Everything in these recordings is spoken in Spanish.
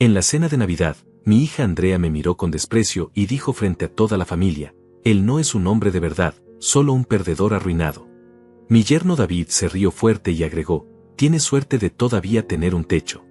En la cena de Navidad, mi hija Andrea me miró con desprecio y dijo frente a toda la familia: él no es un hombre de verdad, solo un perdedor arruinado. Mi yerno David se rió fuerte y agregó: tiene suerte de todavía tener un techo.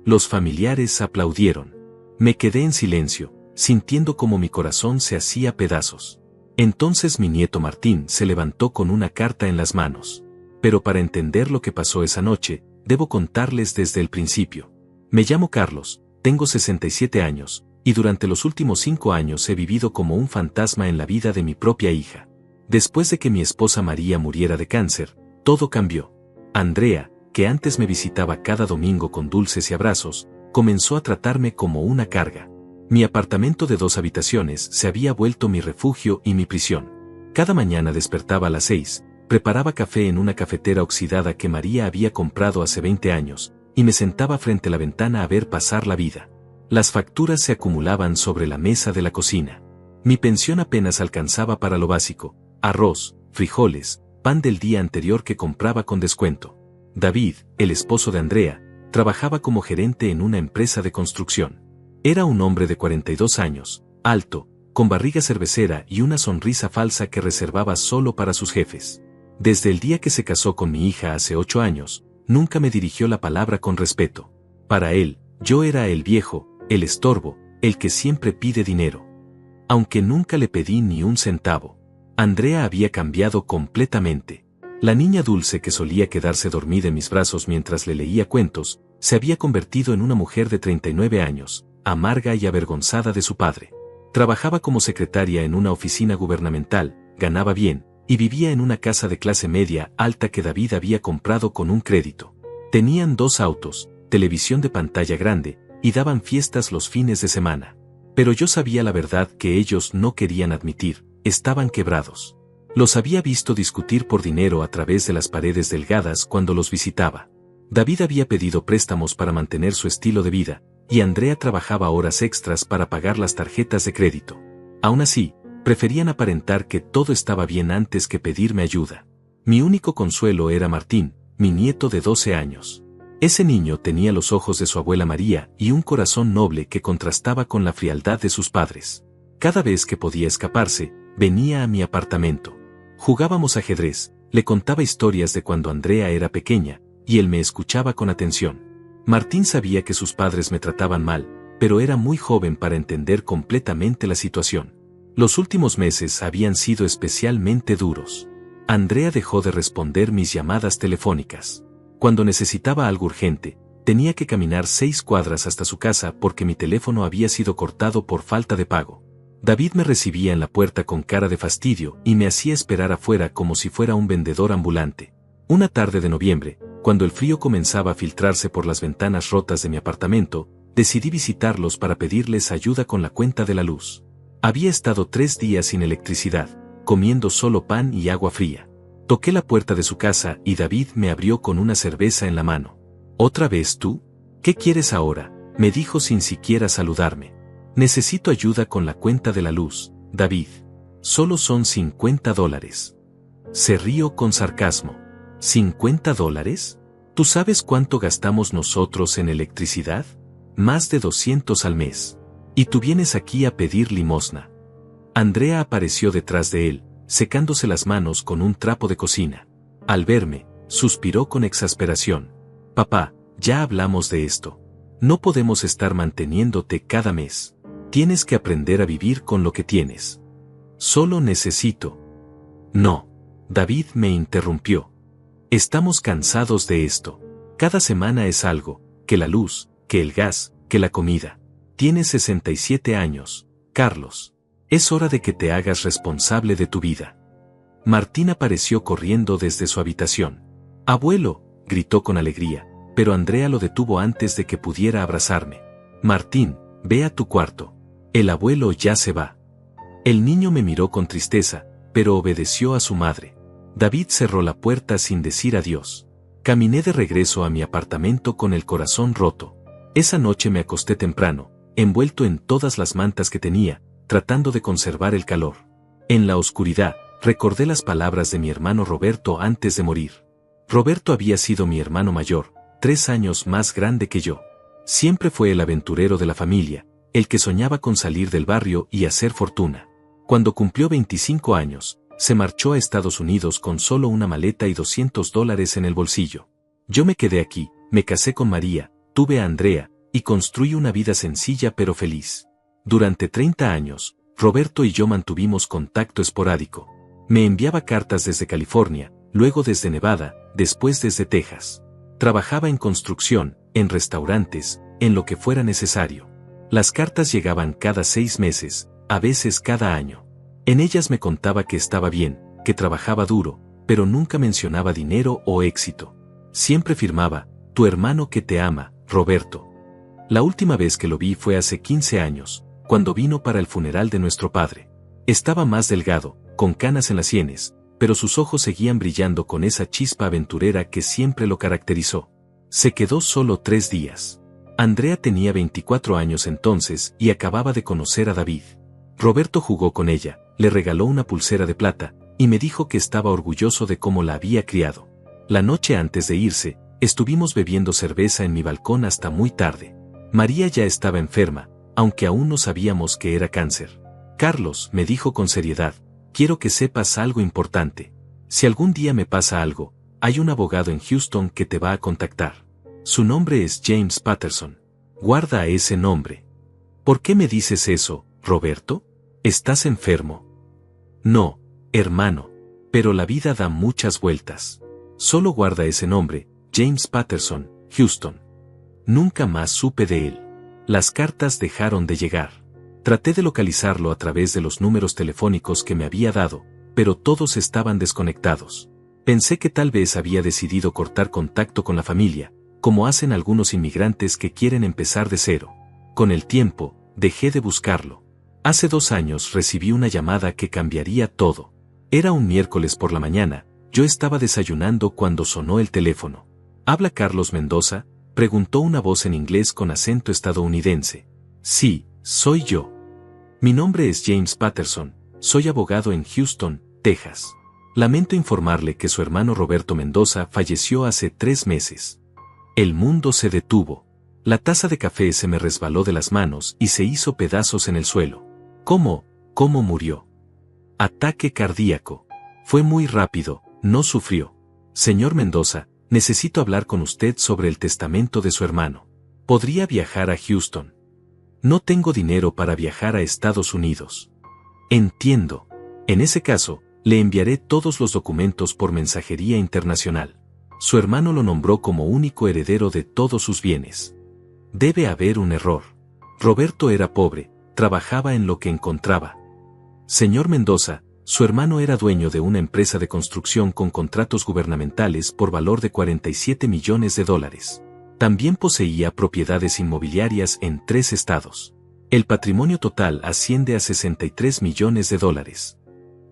Los familiares aplaudieron. Me quedé en silencio, sintiendo como mi corazón se hacía pedazos. Entonces mi nieto Martín se levantó con una carta en las manos. Pero para entender lo que pasó esa noche, debo contarles desde el principio. Me llamo Carlos, tengo 67 años, y durante los últimos 5 años he vivido como un fantasma en la vida de mi propia hija. Después de que mi esposa María muriera de cáncer, todo cambió. Andrea, que antes me visitaba cada domingo con dulces y abrazos, comenzó a tratarme como una carga. Mi apartamento de 2 habitaciones se había vuelto mi refugio y mi prisión. Cada mañana despertaba a las 6, preparaba café en una cafetera oxidada que María había comprado hace 20 años, y me sentaba frente a la ventana a ver pasar la vida. Las facturas se acumulaban sobre la mesa de la cocina. Mi pensión apenas alcanzaba para lo básico: arroz, frijoles, pan del día anterior que compraba con descuento. David, el esposo de Andrea, trabajaba como gerente en una empresa de construcción. Era un hombre de 42 años, alto, con barriga cervecera y una sonrisa falsa que reservaba solo para sus jefes. Desde el día que se casó con mi hija hace 8 años, nunca me dirigió la palabra con respeto. Para él, yo era el viejo, el estorbo, el que siempre pide dinero. Aunque nunca le pedí ni un centavo. Andrea había cambiado completamente. La niña dulce que solía quedarse dormida en mis brazos mientras le leía cuentos, se había convertido en una mujer de 39 años, amarga y avergonzada de su padre. Trabajaba como secretaria en una oficina gubernamental, ganaba bien, y vivía en una casa de clase media alta que David había comprado con un crédito. Tenían 2 autos, televisión de pantalla grande, y daban fiestas los fines de semana. Pero yo sabía la verdad que ellos no querían admitir: estaban quebrados. Los había visto discutir por dinero a través de las paredes delgadas cuando los visitaba. David había pedido préstamos para mantener su estilo de vida, y Andrea trabajaba horas extras para pagar las tarjetas de crédito. Aún así, preferían aparentar que todo estaba bien antes que pedirme ayuda. Mi único consuelo era Martín, mi nieto de 12 años. Ese niño tenía los ojos de su abuela María y un corazón noble que contrastaba con la frialdad de sus padres. Cada vez que podía escaparse, venía a mi apartamento. Jugábamos ajedrez, le contaba historias de cuando Andrea era pequeña, y él me escuchaba con atención. Martín sabía que sus padres me trataban mal, pero era muy joven para entender completamente la situación. Los últimos meses habían sido especialmente duros. Andrea dejó de responder mis llamadas telefónicas. Cuando necesitaba algo urgente, tenía que caminar 6 cuadras hasta su casa porque mi teléfono había sido cortado por falta de pago. David me recibía en la puerta con cara de fastidio y me hacía esperar afuera como si fuera un vendedor ambulante. Una tarde de noviembre, cuando el frío comenzaba a filtrarse por las ventanas rotas de mi apartamento, decidí visitarlos para pedirles ayuda con la cuenta de la luz. Había estado 3 días sin electricidad, comiendo solo pan y agua fría. Toqué la puerta de su casa y David me abrió con una cerveza en la mano. ¿Otra vez tú? ¿Qué quieres ahora?, me dijo sin siquiera saludarme. Necesito ayuda con la cuenta de la luz, David. Solo son $50. Se rió con sarcasmo. ¿$50? ¿Tú sabes cuánto gastamos nosotros en electricidad? Más de 200 al mes. Y tú vienes aquí a pedir limosna. Andrea apareció detrás de él, secándose las manos con un trapo de cocina. Al verme, suspiró con exasperación. Papá, ya hablamos de esto. No podemos estar manteniéndote cada mes. Tienes que aprender a vivir con lo que tienes. Solo necesito. No. David me interrumpió. Estamos cansados de esto. Cada semana es algo, que la luz, que el gas, que la comida. Tienes 67 años, Carlos. Es hora de que te hagas responsable de tu vida. Martín apareció corriendo desde su habitación. Abuelo, gritó con alegría, pero Andrea lo detuvo antes de que pudiera abrazarme. Martín, ve a tu cuarto. El abuelo ya se va. El niño me miró con tristeza, pero obedeció a su madre. David cerró la puerta sin decir adiós. Caminé de regreso a mi apartamento con el corazón roto. Esa noche me acosté temprano, envuelto en todas las mantas que tenía, tratando de conservar el calor. En la oscuridad, recordé las palabras de mi hermano Roberto antes de morir. Roberto había sido mi hermano mayor, 3 años más grande que yo. Siempre fue el aventurero de la familia, el que soñaba con salir del barrio y hacer fortuna. Cuando cumplió 25 años, se marchó a Estados Unidos con solo una maleta y $200 en el bolsillo. Yo me quedé aquí, me casé con María, tuve a Andrea, y construí una vida sencilla pero feliz. Durante 30 años, Roberto y yo mantuvimos contacto esporádico. Me enviaba cartas desde California, luego desde Nevada, después desde Texas. Trabajaba en construcción, en restaurantes, en lo que fuera necesario. Las cartas llegaban cada 6 meses, a veces cada año. En ellas me contaba que estaba bien, que trabajaba duro, pero nunca mencionaba dinero o éxito. Siempre firmaba, tu hermano que te ama, Roberto. La última vez que lo vi fue hace 15 años, cuando vino para el funeral de nuestro padre. Estaba más delgado, con canas en las sienes, pero sus ojos seguían brillando con esa chispa aventurera que siempre lo caracterizó. Se quedó solo 3 días. Andrea tenía 24 años entonces y acababa de conocer a David. Roberto jugó con ella, le regaló una pulsera de plata, y me dijo que estaba orgulloso de cómo la había criado. La noche antes de irse, estuvimos bebiendo cerveza en mi balcón hasta muy tarde. María ya estaba enferma, aunque aún no sabíamos que era cáncer. Carlos, me dijo con seriedad, quiero que sepas algo importante. Si algún día me pasa algo, hay un abogado en Houston que te va a contactar. Su nombre es James Patterson. Guarda ese nombre. ¿Por qué me dices eso, Roberto? ¿Estás enfermo? No, hermano. Pero la vida da muchas vueltas. Solo guarda ese nombre, James Patterson, Houston. Nunca más supe de él. Las cartas dejaron de llegar. Traté de localizarlo a través de los números telefónicos que me había dado, pero todos estaban desconectados. Pensé que tal vez había decidido cortar contacto con la familia, como hacen algunos inmigrantes que quieren empezar de cero. Con el tiempo, dejé de buscarlo. Hace 2 años recibí una llamada que cambiaría todo. Era un miércoles por la mañana, yo estaba desayunando cuando sonó el teléfono. ¿Habla Carlos Mendoza?, preguntó una voz en inglés con acento estadounidense. Sí, soy yo. Mi nombre es James Patterson, soy abogado en Houston, Texas. Lamento informarle que su hermano Roberto Mendoza falleció hace 3 meses. El mundo se detuvo. La taza de café se me resbaló de las manos y se hizo pedazos en el suelo. ¿Cómo murió? Ataque cardíaco. Fue muy rápido, no sufrió. Señor Mendoza, necesito hablar con usted sobre el testamento de su hermano. ¿Podría viajar a Houston? No tengo dinero para viajar a Estados Unidos. Entiendo. En ese caso, le enviaré todos los documentos por mensajería internacional. Su hermano lo nombró como único heredero de todos sus bienes. Debe haber un error. Roberto era pobre, trabajaba en lo que encontraba. Señor Mendoza, su hermano era dueño de una empresa de construcción con contratos gubernamentales por valor de $47 millones. También poseía propiedades inmobiliarias en 3 estados. El patrimonio total asciende a $63 millones.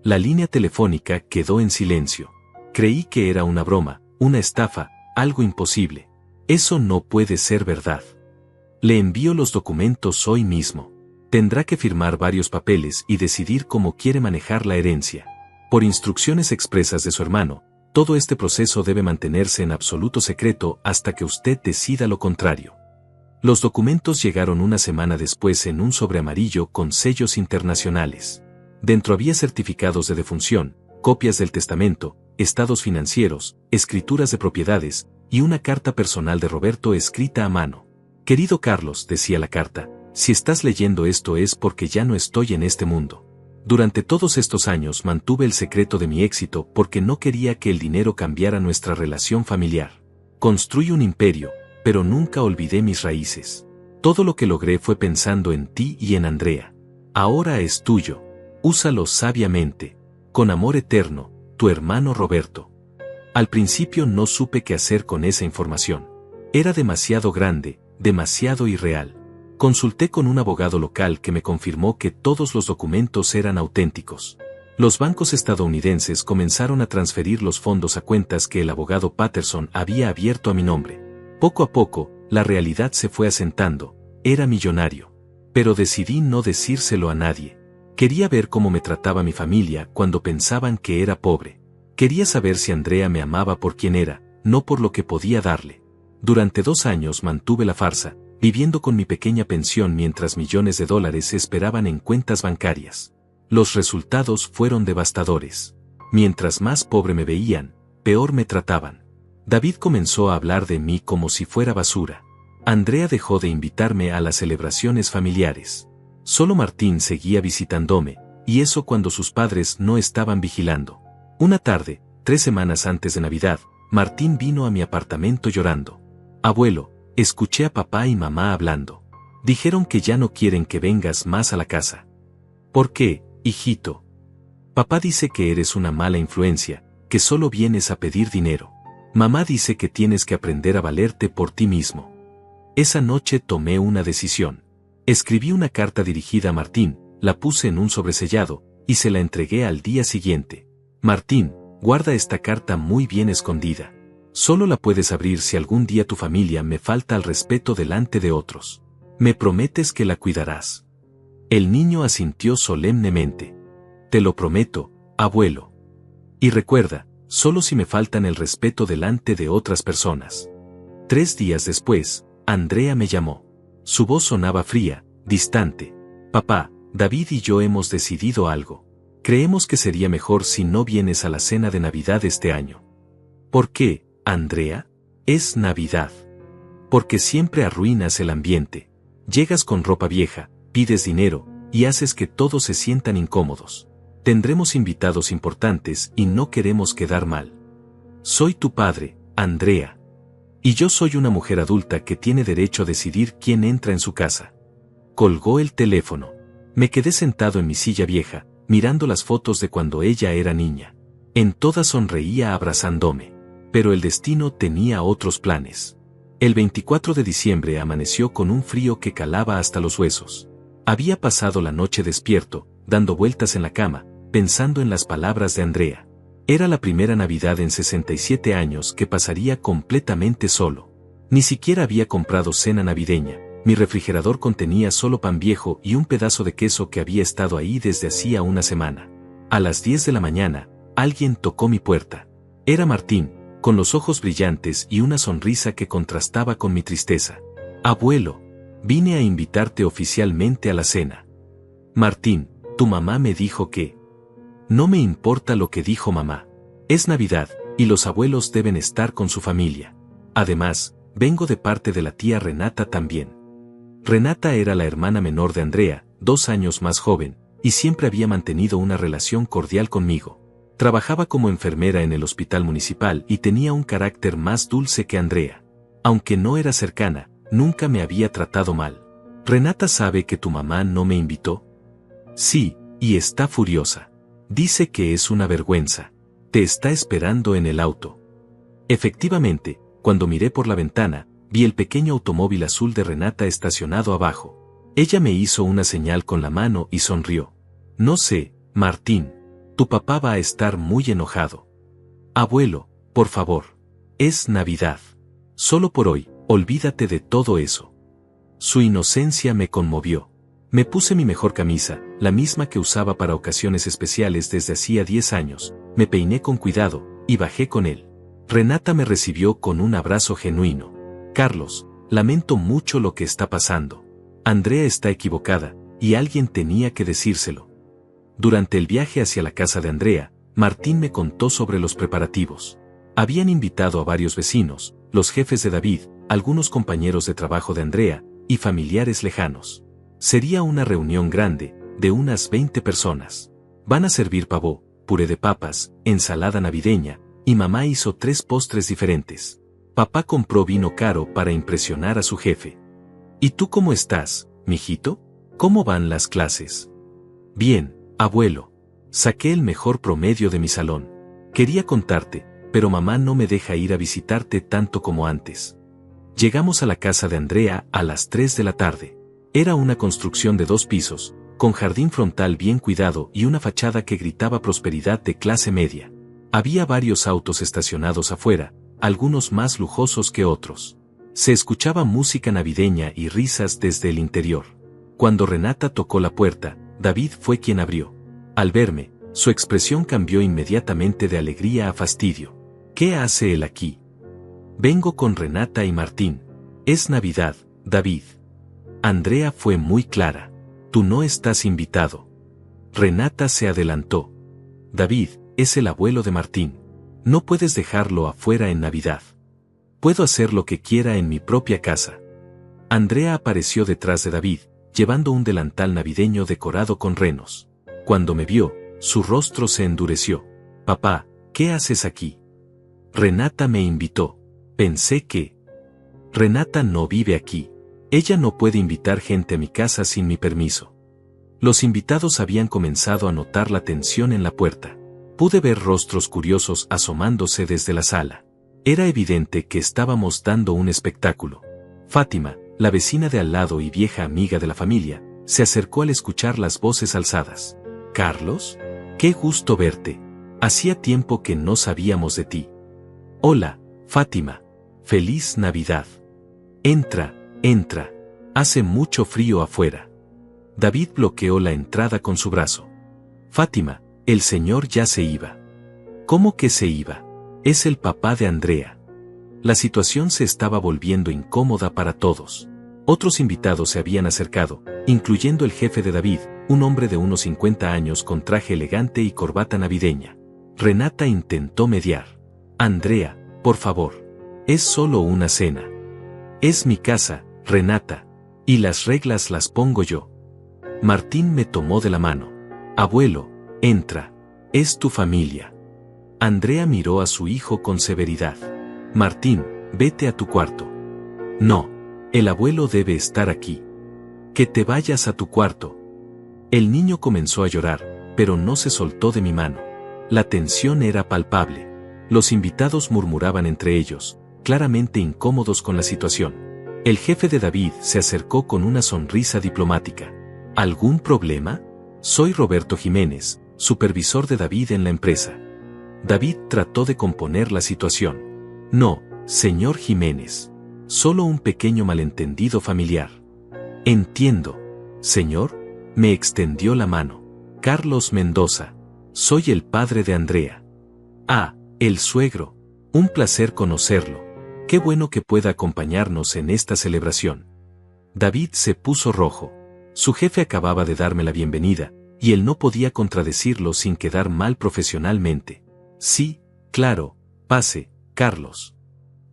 La línea telefónica quedó en silencio. Creí que era una broma, una estafa, algo imposible. Eso no puede ser verdad. Le envío los documentos hoy mismo. Tendrá que firmar varios papeles y decidir cómo quiere manejar la herencia. Por instrucciones expresas de su hermano, todo este proceso debe mantenerse en absoluto secreto hasta que usted decida lo contrario. Los documentos llegaron una semana después en un sobre amarillo con sellos internacionales. Dentro había certificados de defunción, copias del testamento, estados financieros, escrituras de propiedades, y una carta personal de Roberto escrita a mano. Querido Carlos, decía la carta, si estás leyendo esto es porque ya no estoy en este mundo. Durante todos estos años mantuve el secreto de mi éxito porque no quería que el dinero cambiara nuestra relación familiar. Construí un imperio, pero nunca olvidé mis raíces. Todo lo que logré fue pensando en ti y en Andrea. Ahora es tuyo. Úsalo sabiamente. Con amor eterno, tu hermano Roberto. Al principio no supe qué hacer con esa información. Era demasiado grande, demasiado irreal. Consulté con un abogado local que me confirmó que todos los documentos eran auténticos. Los bancos estadounidenses comenzaron a transferir los fondos a cuentas que el abogado Patterson había abierto a mi nombre. Poco a poco, la realidad se fue asentando. Era millonario. Pero decidí no decírselo a nadie. Quería ver cómo me trataba mi familia cuando pensaban que era pobre. Quería saber si Andrea me amaba por quien era, no por lo que podía darle. Durante 2 años mantuve la farsa, viviendo con mi pequeña pensión mientras millones de dólares esperaban en cuentas bancarias. Los resultados fueron devastadores. Mientras más pobre me veían, peor me trataban. David comenzó a hablar de mí como si fuera basura. Andrea dejó de invitarme a las celebraciones familiares. Solo Martín seguía visitándome, y eso cuando sus padres no estaban vigilando. Una tarde, 3 semanas antes de Navidad, Martín vino a mi apartamento llorando. Abuelo, escuché a papá y mamá hablando. Dijeron que ya no quieren que vengas más a la casa. ¿Por qué, hijito? Papá dice que eres una mala influencia, que solo vienes a pedir dinero. Mamá dice que tienes que aprender a valerte por ti mismo. Esa noche tomé una decisión. Escribí una carta dirigida a Martín, la puse en un sobresellado, y se la entregué al día siguiente. Martín, guarda esta carta muy bien escondida. Solo la puedes abrir si algún día tu familia me falta al respeto delante de otros. ¿Me prometes que la cuidarás? El niño asintió solemnemente. Te lo prometo, abuelo. Y recuerda, solo si me faltan el respeto delante de otras personas. 3 días después, Andrea me llamó. Su voz sonaba fría, distante. Papá, David y yo hemos decidido algo. Creemos que sería mejor si no vienes a la cena de Navidad este año. ¿Por qué, Andrea? Es Navidad. Porque siempre arruinas el ambiente. Llegas con ropa vieja, pides dinero, y haces que todos se sientan incómodos. Tendremos invitados importantes y no queremos quedar mal. Soy tu padre, Andrea. Y yo soy una mujer adulta que tiene derecho a decidir quién entra en su casa. Colgó el teléfono. Me quedé sentado en mi silla vieja, mirando las fotos de cuando ella era niña. En todas sonreía abrazándome. Pero el destino tenía otros planes. El 24 de diciembre amaneció con un frío que calaba hasta los huesos. Había pasado la noche despierto, dando vueltas en la cama, pensando en las palabras de Andrea. Era la primera Navidad en 67 años que pasaría completamente solo. Ni siquiera había comprado cena navideña. Mi refrigerador contenía solo pan viejo y un pedazo de queso que había estado ahí desde hacía una semana. A las 10 de la mañana, alguien tocó mi puerta. Era Martín, con los ojos brillantes y una sonrisa que contrastaba con mi tristeza. Abuelo, vine a invitarte oficialmente a la cena. Martín, tu mamá me dijo que... No me importa lo que dijo mamá. Es Navidad, y los abuelos deben estar con su familia. Además, vengo de parte de la tía Renata también. Renata era la hermana menor de Andrea, 2 años más joven, y siempre había mantenido una relación cordial conmigo. Trabajaba como enfermera en el hospital municipal y tenía un carácter más dulce que Andrea. Aunque no era cercana, nunca me había tratado mal. ¿Renata sabe que tu mamá no me invitó? Sí, y está furiosa. Dice que es una vergüenza. Te está esperando en el auto. Efectivamente, cuando miré por la ventana, vi el pequeño automóvil azul de Renata estacionado abajo. Ella me hizo una señal con la mano y sonrió. No sé, Martín. Tu papá va a estar muy enojado. Abuelo, por favor. Es Navidad. Solo por hoy, olvídate de todo eso. Su inocencia me conmovió. Me puse mi mejor camisa, la misma que usaba para ocasiones especiales desde hacía 10 años, me peiné con cuidado, y bajé con él. Renata me recibió con un abrazo genuino. Carlos, lamento mucho lo que está pasando. Andrea está equivocada, y alguien tenía que decírselo. Durante el viaje hacia la casa de Andrea, Martín me contó sobre los preparativos. Habían invitado a varios vecinos, los jefes de David, algunos compañeros de trabajo de Andrea, y familiares lejanos. Sería una reunión grande, de unas 20 personas. Van a servir pavó, puré de papas, ensalada navideña, y mamá hizo 3 postres diferentes. Papá compró vino caro para impresionar a su jefe. ¿Y tú cómo estás, mijito? ¿Cómo van las clases? Bien, abuelo. Saqué el mejor promedio de mi salón. Quería contarte, pero mamá no me deja ir a visitarte tanto como antes. Llegamos a la casa de Andrea a las 3 de la tarde. Era una construcción de 2 pisos, con jardín frontal bien cuidado y una fachada que gritaba prosperidad de clase media. Había varios autos estacionados afuera, algunos más lujosos que otros. Se escuchaba música navideña y risas desde el interior. Cuando Renata tocó la puerta, David fue quien abrió. Al verme, su expresión cambió inmediatamente de alegría a fastidio. ¿Qué hace él aquí? Vengo con Renata y Martín. Es Navidad, David. Andrea fue muy clara. Tú no estás invitado. Renata se adelantó. David, es el abuelo de Martín. No puedes dejarlo afuera en Navidad. Puedo hacer lo que quiera en mi propia casa. Andrea apareció detrás de David, llevando un delantal navideño decorado con renos. Cuando me vio, su rostro se endureció. Papá, ¿qué haces aquí? Renata me invitó. Pensé que... Renata no vive aquí. Ella no puede invitar gente a mi casa sin mi permiso. Los invitados habían comenzado a notar la tensión en la puerta. Pude ver rostros curiosos asomándose desde la sala. Era evidente que estábamos dando un espectáculo. Fátima, la vecina de al lado y vieja amiga de la familia, se acercó al escuchar las voces alzadas. «Carlos, qué gusto verte. Hacía tiempo que no sabíamos de ti». «Hola, Fátima. Feliz Navidad». «Entra, entra. Hace mucho frío afuera». David bloqueó la entrada con su brazo. «Fátima, el señor ya se iba». «¿Cómo que se iba? Es el papá de Andrea». La situación se estaba volviendo incómoda para todos. Otros invitados se habían acercado, incluyendo el jefe de David, un hombre de unos 50 años con traje elegante y corbata navideña. Renata intentó mediar. «Andrea, por favor. Es solo una cena». «Es mi casa, Renata. Y las reglas las pongo yo». Martín me tomó de la mano. «Abuelo, entra. Es tu familia». Andrea miró a su hijo con severidad. «Martín, vete a tu cuarto». «No. El abuelo debe estar aquí». «Que te vayas a tu cuarto». El niño comenzó a llorar, pero no se soltó de mi mano. La tensión era palpable. Los invitados murmuraban entre ellos, claramente incómodos con la situación. El jefe de David se acercó con una sonrisa diplomática. ¿Algún problema? Soy Roberto Jiménez, supervisor de David en la empresa. David trató de componer la situación. No, señor Jiménez. Solo un pequeño malentendido familiar. Entiendo. Señor, me extendió la mano. Carlos Mendoza. Soy el padre de Andrea. Ah, el suegro. Un placer conocerlo. Qué bueno que pueda acompañarnos en esta celebración. David se puso rojo. Su jefe acababa de darme la bienvenida, y él no podía contradecirlo sin quedar mal profesionalmente. Sí, claro, pase, Carlos.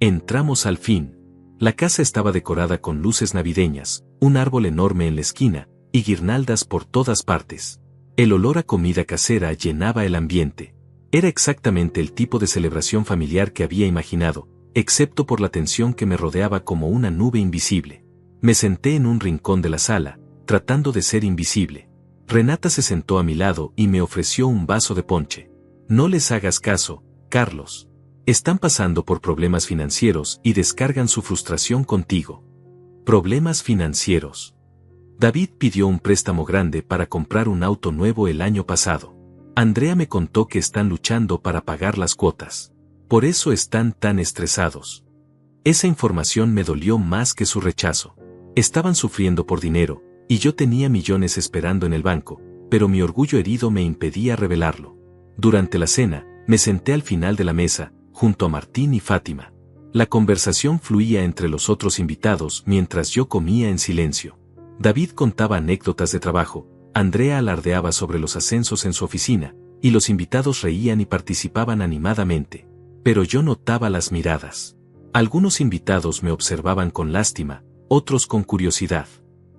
Entramos al fin. La casa estaba decorada con luces navideñas, un árbol enorme en la esquina, y guirnaldas por todas partes. El olor a comida casera llenaba el ambiente. Era exactamente el tipo de celebración familiar que había imaginado, excepto por la tensión que me rodeaba como una nube invisible. Me senté en un rincón de la sala, tratando de ser invisible. Renata se sentó a mi lado y me ofreció un vaso de ponche. No les hagas caso, Carlos. Están pasando por problemas financieros y descargan su frustración contigo. Problemas financieros. David pidió un préstamo grande para comprar un auto nuevo el año pasado. Andrea me contó que están luchando para pagar las cuotas. Por eso están tan estresados. Esa información me dolió más que su rechazo. Estaban sufriendo por dinero, y yo tenía millones esperando en el banco, pero mi orgullo herido me impedía revelarlo. Durante la cena, me senté al final de la mesa, junto a Martín y Fátima. La conversación fluía entre los otros invitados mientras yo comía en silencio. David contaba anécdotas de trabajo, Andrea alardeaba sobre los ascensos en su oficina, y los invitados reían y participaban animadamente. Pero yo notaba las miradas. Algunos invitados me observaban con lástima, otros con curiosidad.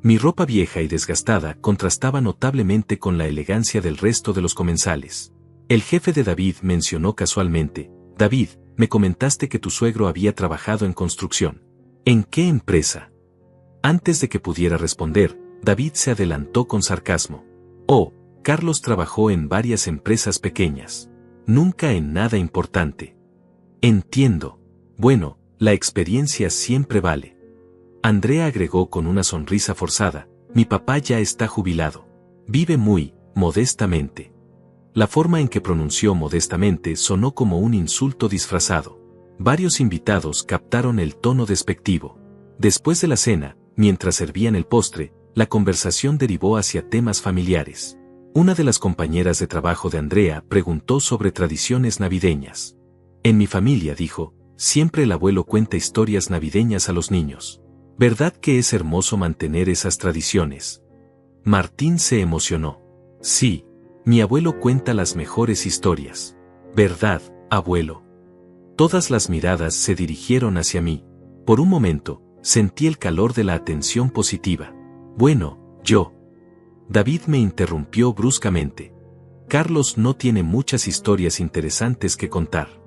Mi ropa vieja y desgastada contrastaba notablemente con la elegancia del resto de los comensales. El jefe de David mencionó casualmente: «David, me comentaste que tu suegro había trabajado en construcción. ¿En qué empresa?». Antes de que pudiera responder, David se adelantó con sarcasmo. «Oh, Carlos trabajó en varias empresas pequeñas. Nunca en nada importante». «Entiendo. Bueno, la experiencia siempre vale». Andrea agregó con una sonrisa forzada: «Mi papá ya está jubilado. Vive muy modestamente». La forma en que pronunció modestamente sonó como un insulto disfrazado. Varios invitados captaron el tono despectivo. Después de la cena, mientras servían el postre, la conversación derivó hacia temas familiares. Una de las compañeras de trabajo de Andrea preguntó sobre tradiciones navideñas. «En mi familia», dijo, «siempre el abuelo cuenta historias navideñas a los niños. ¿Verdad que es hermoso mantener esas tradiciones? Martín se emocionó. Sí, mi abuelo cuenta las mejores historias. ¿Verdad, abuelo? Todas las miradas se dirigieron hacia mí. Por un momento, sentí el calor de la atención positiva. Bueno, yo. David me interrumpió bruscamente. Carlos no tiene muchas historias interesantes que contar.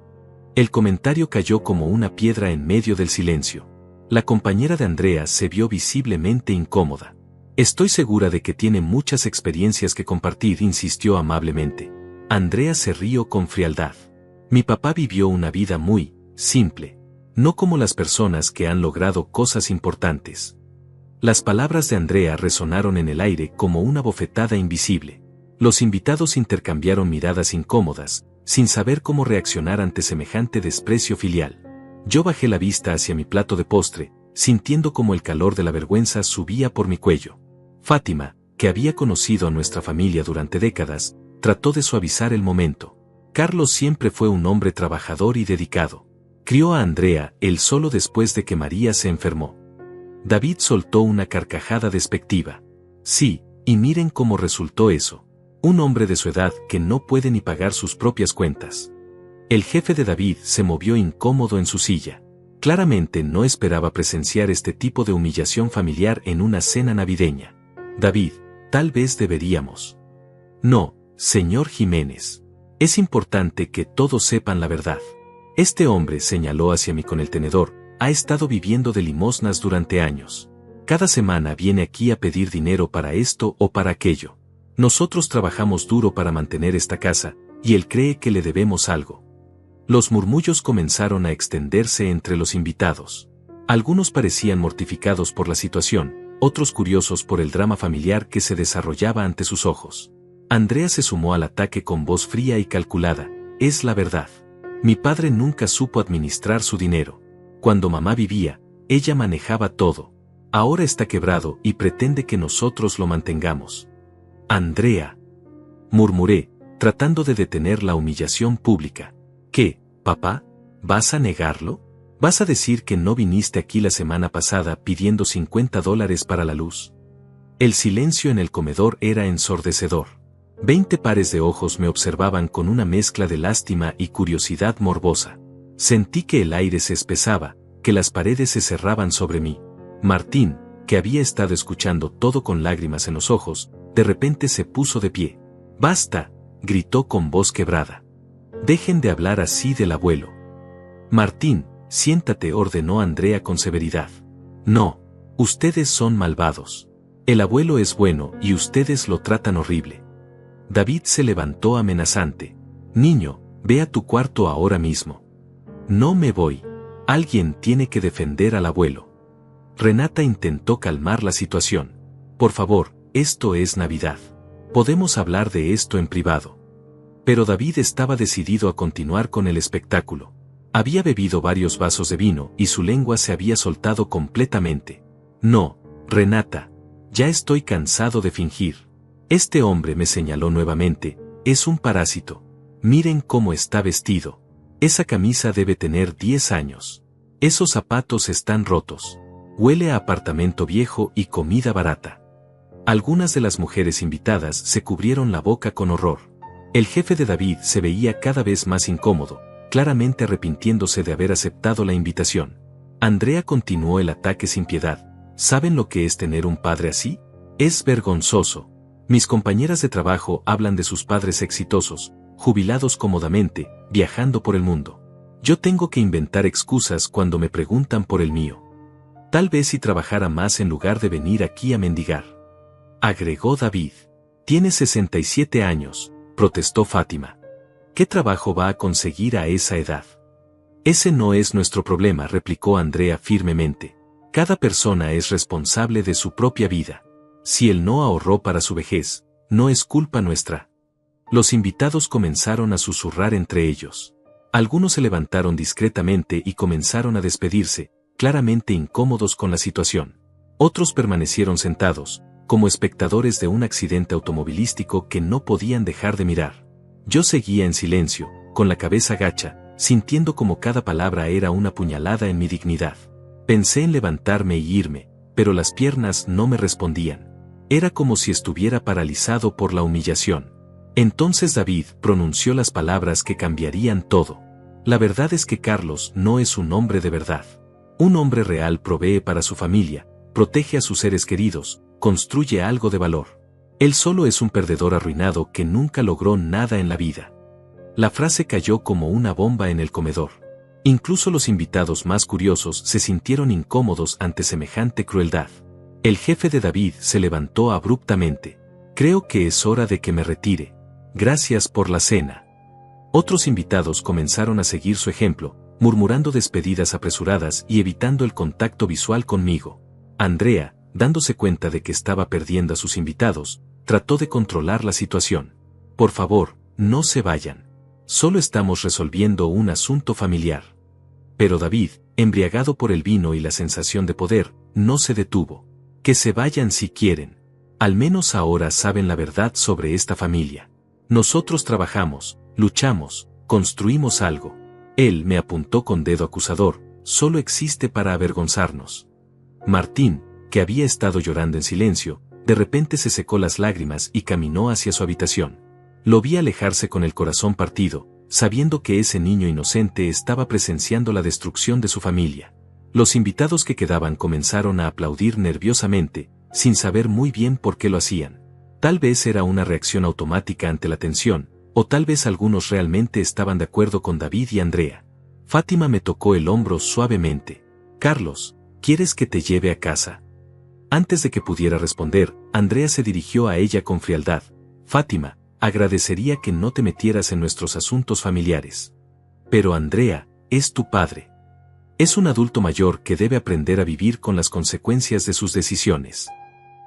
El comentario cayó como una piedra en medio del silencio. La compañera de Andrea se vio visiblemente incómoda. Estoy segura de que tiene muchas experiencias que compartir, insistió amablemente. Andrea se rió con frialdad. Mi papá vivió una vida muy simple, no como las personas que han logrado cosas importantes. Las palabras de Andrea resonaron en el aire como una bofetada invisible. Los invitados intercambiaron miradas incómodas, sin saber cómo reaccionar ante semejante desprecio filial. Yo bajé la vista hacia mi plato de postre, sintiendo como el calor de la vergüenza subía por mi cuello. Fátima, que había conocido a nuestra familia durante décadas, trató de suavizar el momento. Carlos siempre fue un hombre trabajador y dedicado. Crió a Andrea él solo después de que María se enfermó. David soltó una carcajada despectiva. Sí, y miren cómo resultó eso. Un hombre de su edad que no puede ni pagar sus propias cuentas. El jefe de David se movió incómodo en su silla. Claramente no esperaba presenciar este tipo de humillación familiar en una cena navideña. David, tal vez deberíamos. No, señor Jiménez. Es importante que todos sepan la verdad. Este hombre señaló hacia mí con el tenedor, ha estado viviendo de limosnas durante años. Cada semana viene aquí a pedir dinero para esto o para aquello. Nosotros trabajamos duro para mantener esta casa, y él cree que le debemos algo. Los murmullos comenzaron a extenderse entre los invitados. Algunos parecían mortificados por la situación, otros curiosos por el drama familiar que se desarrollaba ante sus ojos. Andrea se sumó al ataque con voz fría y calculada. Es la verdad. Mi padre nunca supo administrar su dinero. Cuando mamá vivía, ella manejaba todo. Ahora está quebrado y pretende que nosotros lo mantengamos. Andrea, murmuré, tratando de detener la humillación pública. ¿Qué, papá? ¿Vas a negarlo? ¿Vas a decir que no viniste aquí la semana pasada pidiendo $50 para la luz? El silencio en el comedor era ensordecedor. 20 pares de ojos me observaban con una mezcla de lástima y curiosidad morbosa. Sentí que el aire se espesaba, que las paredes se cerraban sobre mí. Martín, que había estado escuchando todo con lágrimas en los ojos, de repente se puso de pie. ¡Basta!, gritó con voz quebrada. Dejen de hablar así del abuelo. Martín, siéntate, ordenó Andrea con severidad. No, ustedes son malvados. El abuelo es bueno y ustedes lo tratan horrible. David se levantó amenazante. Niño, ve a tu cuarto ahora mismo. No me voy. Alguien tiene que defender al abuelo. Renata intentó calmar la situación. Por favor, esto es Navidad. Podemos hablar de esto en privado. Pero David estaba decidido a continuar con el espectáculo. Había bebido varios vasos de vino y su lengua se había soltado completamente. No, Renata. Ya estoy cansado de fingir. Este hombre, me señaló nuevamente, es un parásito. Miren cómo está vestido. Esa camisa debe tener 10 años. Esos zapatos están rotos. Huele a apartamento viejo y comida barata. Algunas de las mujeres invitadas se cubrieron la boca con horror. El jefe de David se veía cada vez más incómodo, claramente arrepintiéndose de haber aceptado la invitación. Andrea continuó el ataque sin piedad. ¿Saben lo que es tener un padre así? Es vergonzoso. Mis compañeras de trabajo hablan de sus padres exitosos, jubilados cómodamente, viajando por el mundo. Yo tengo que inventar excusas cuando me preguntan por el mío. Tal vez si trabajara más en lugar de venir aquí a mendigar. Agregó David. Tiene 67 años, protestó Fátima. ¿Qué trabajo va a conseguir a esa edad? Ese no es nuestro problema, replicó Andrea firmemente. Cada persona es responsable de su propia vida. Si él no ahorró para su vejez, no es culpa nuestra. Los invitados comenzaron a susurrar entre ellos. Algunos se levantaron discretamente y comenzaron a despedirse, claramente incómodos con la situación. Otros permanecieron sentados, como espectadores de un accidente automovilístico que no podían dejar de mirar. Yo seguía en silencio, con la cabeza gacha, sintiendo como cada palabra era una puñalada en mi dignidad. Pensé en levantarme y irme, pero las piernas no me respondían. Era como si estuviera paralizado por la humillación. Entonces David pronunció las palabras que cambiarían todo. La verdad es que Carlos no es un hombre de verdad. Un hombre real provee para su familia, protege a sus seres queridos, construye algo de valor. Él solo es un perdedor arruinado que nunca logró nada en la vida. La frase cayó como una bomba en el comedor. Incluso los invitados más curiosos se sintieron incómodos ante semejante crueldad. El jefe de David se levantó abruptamente. Creo que es hora de que me retire. Gracias por la cena. Otros invitados comenzaron a seguir su ejemplo, murmurando despedidas apresuradas y evitando el contacto visual conmigo. Andrea, dándose cuenta de que estaba perdiendo a sus invitados, trató de controlar la situación. Por favor, no se vayan. Solo estamos resolviendo un asunto familiar. Pero David, embriagado por el vino y la sensación de poder, no se detuvo. Que se vayan si quieren. Al menos ahora saben la verdad sobre esta familia. Nosotros trabajamos, luchamos, construimos algo. Él me apuntó con dedo acusador, solo existe para avergonzarnos. Martín, que había estado llorando en silencio, de repente se secó las lágrimas y caminó hacia su habitación. Lo vi alejarse con el corazón partido, sabiendo que ese niño inocente estaba presenciando la destrucción de su familia. Los invitados que quedaban comenzaron a aplaudir nerviosamente, sin saber muy bien por qué lo hacían. Tal vez era una reacción automática ante la tensión, o tal vez algunos realmente estaban de acuerdo con David y Andrea. Fátima me tocó el hombro suavemente. Carlos, ¿quieres que te lleve a casa? Antes de que pudiera responder, Andrea se dirigió a ella con frialdad. Fátima, agradecería que no te metieras en nuestros asuntos familiares. Pero Andrea, es tu padre. Es un adulto mayor que debe aprender a vivir con las consecuencias de sus decisiones.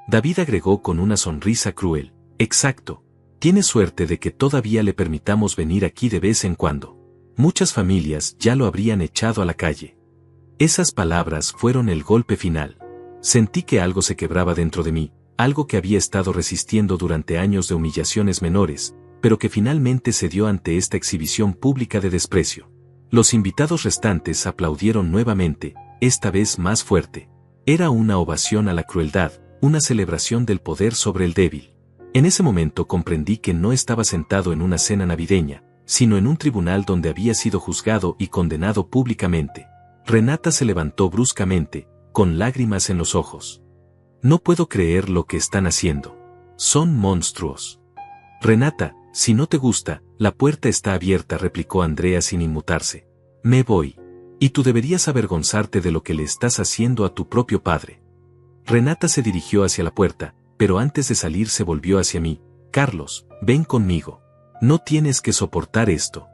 David agregó con una sonrisa cruel. Exacto. Tienes suerte de que todavía le permitamos venir aquí de vez en cuando. Muchas familias ya lo habrían echado a la calle. Esas palabras fueron el golpe final. Sentí que algo se quebraba dentro de mí, algo que había estado resistiendo durante años de humillaciones menores, pero que finalmente cedió ante esta exhibición pública de desprecio. Los invitados restantes aplaudieron nuevamente, esta vez más fuerte. Era una ovación a la crueldad, una celebración del poder sobre el débil. En ese momento comprendí que no estaba sentado en una cena navideña, sino en un tribunal donde había sido juzgado y condenado públicamente. Renata se levantó bruscamente, con lágrimas en los ojos. No puedo creer lo que están haciendo. Son monstruos. Renata, si no te gusta, la puerta está abierta, replicó Andrea sin inmutarse. Me voy. Y tú deberías avergonzarte de lo que le estás haciendo a tu propio padre. Renata se dirigió hacia la puerta, pero antes de salir se volvió hacia mí. Carlos, ven conmigo. No tienes que soportar esto.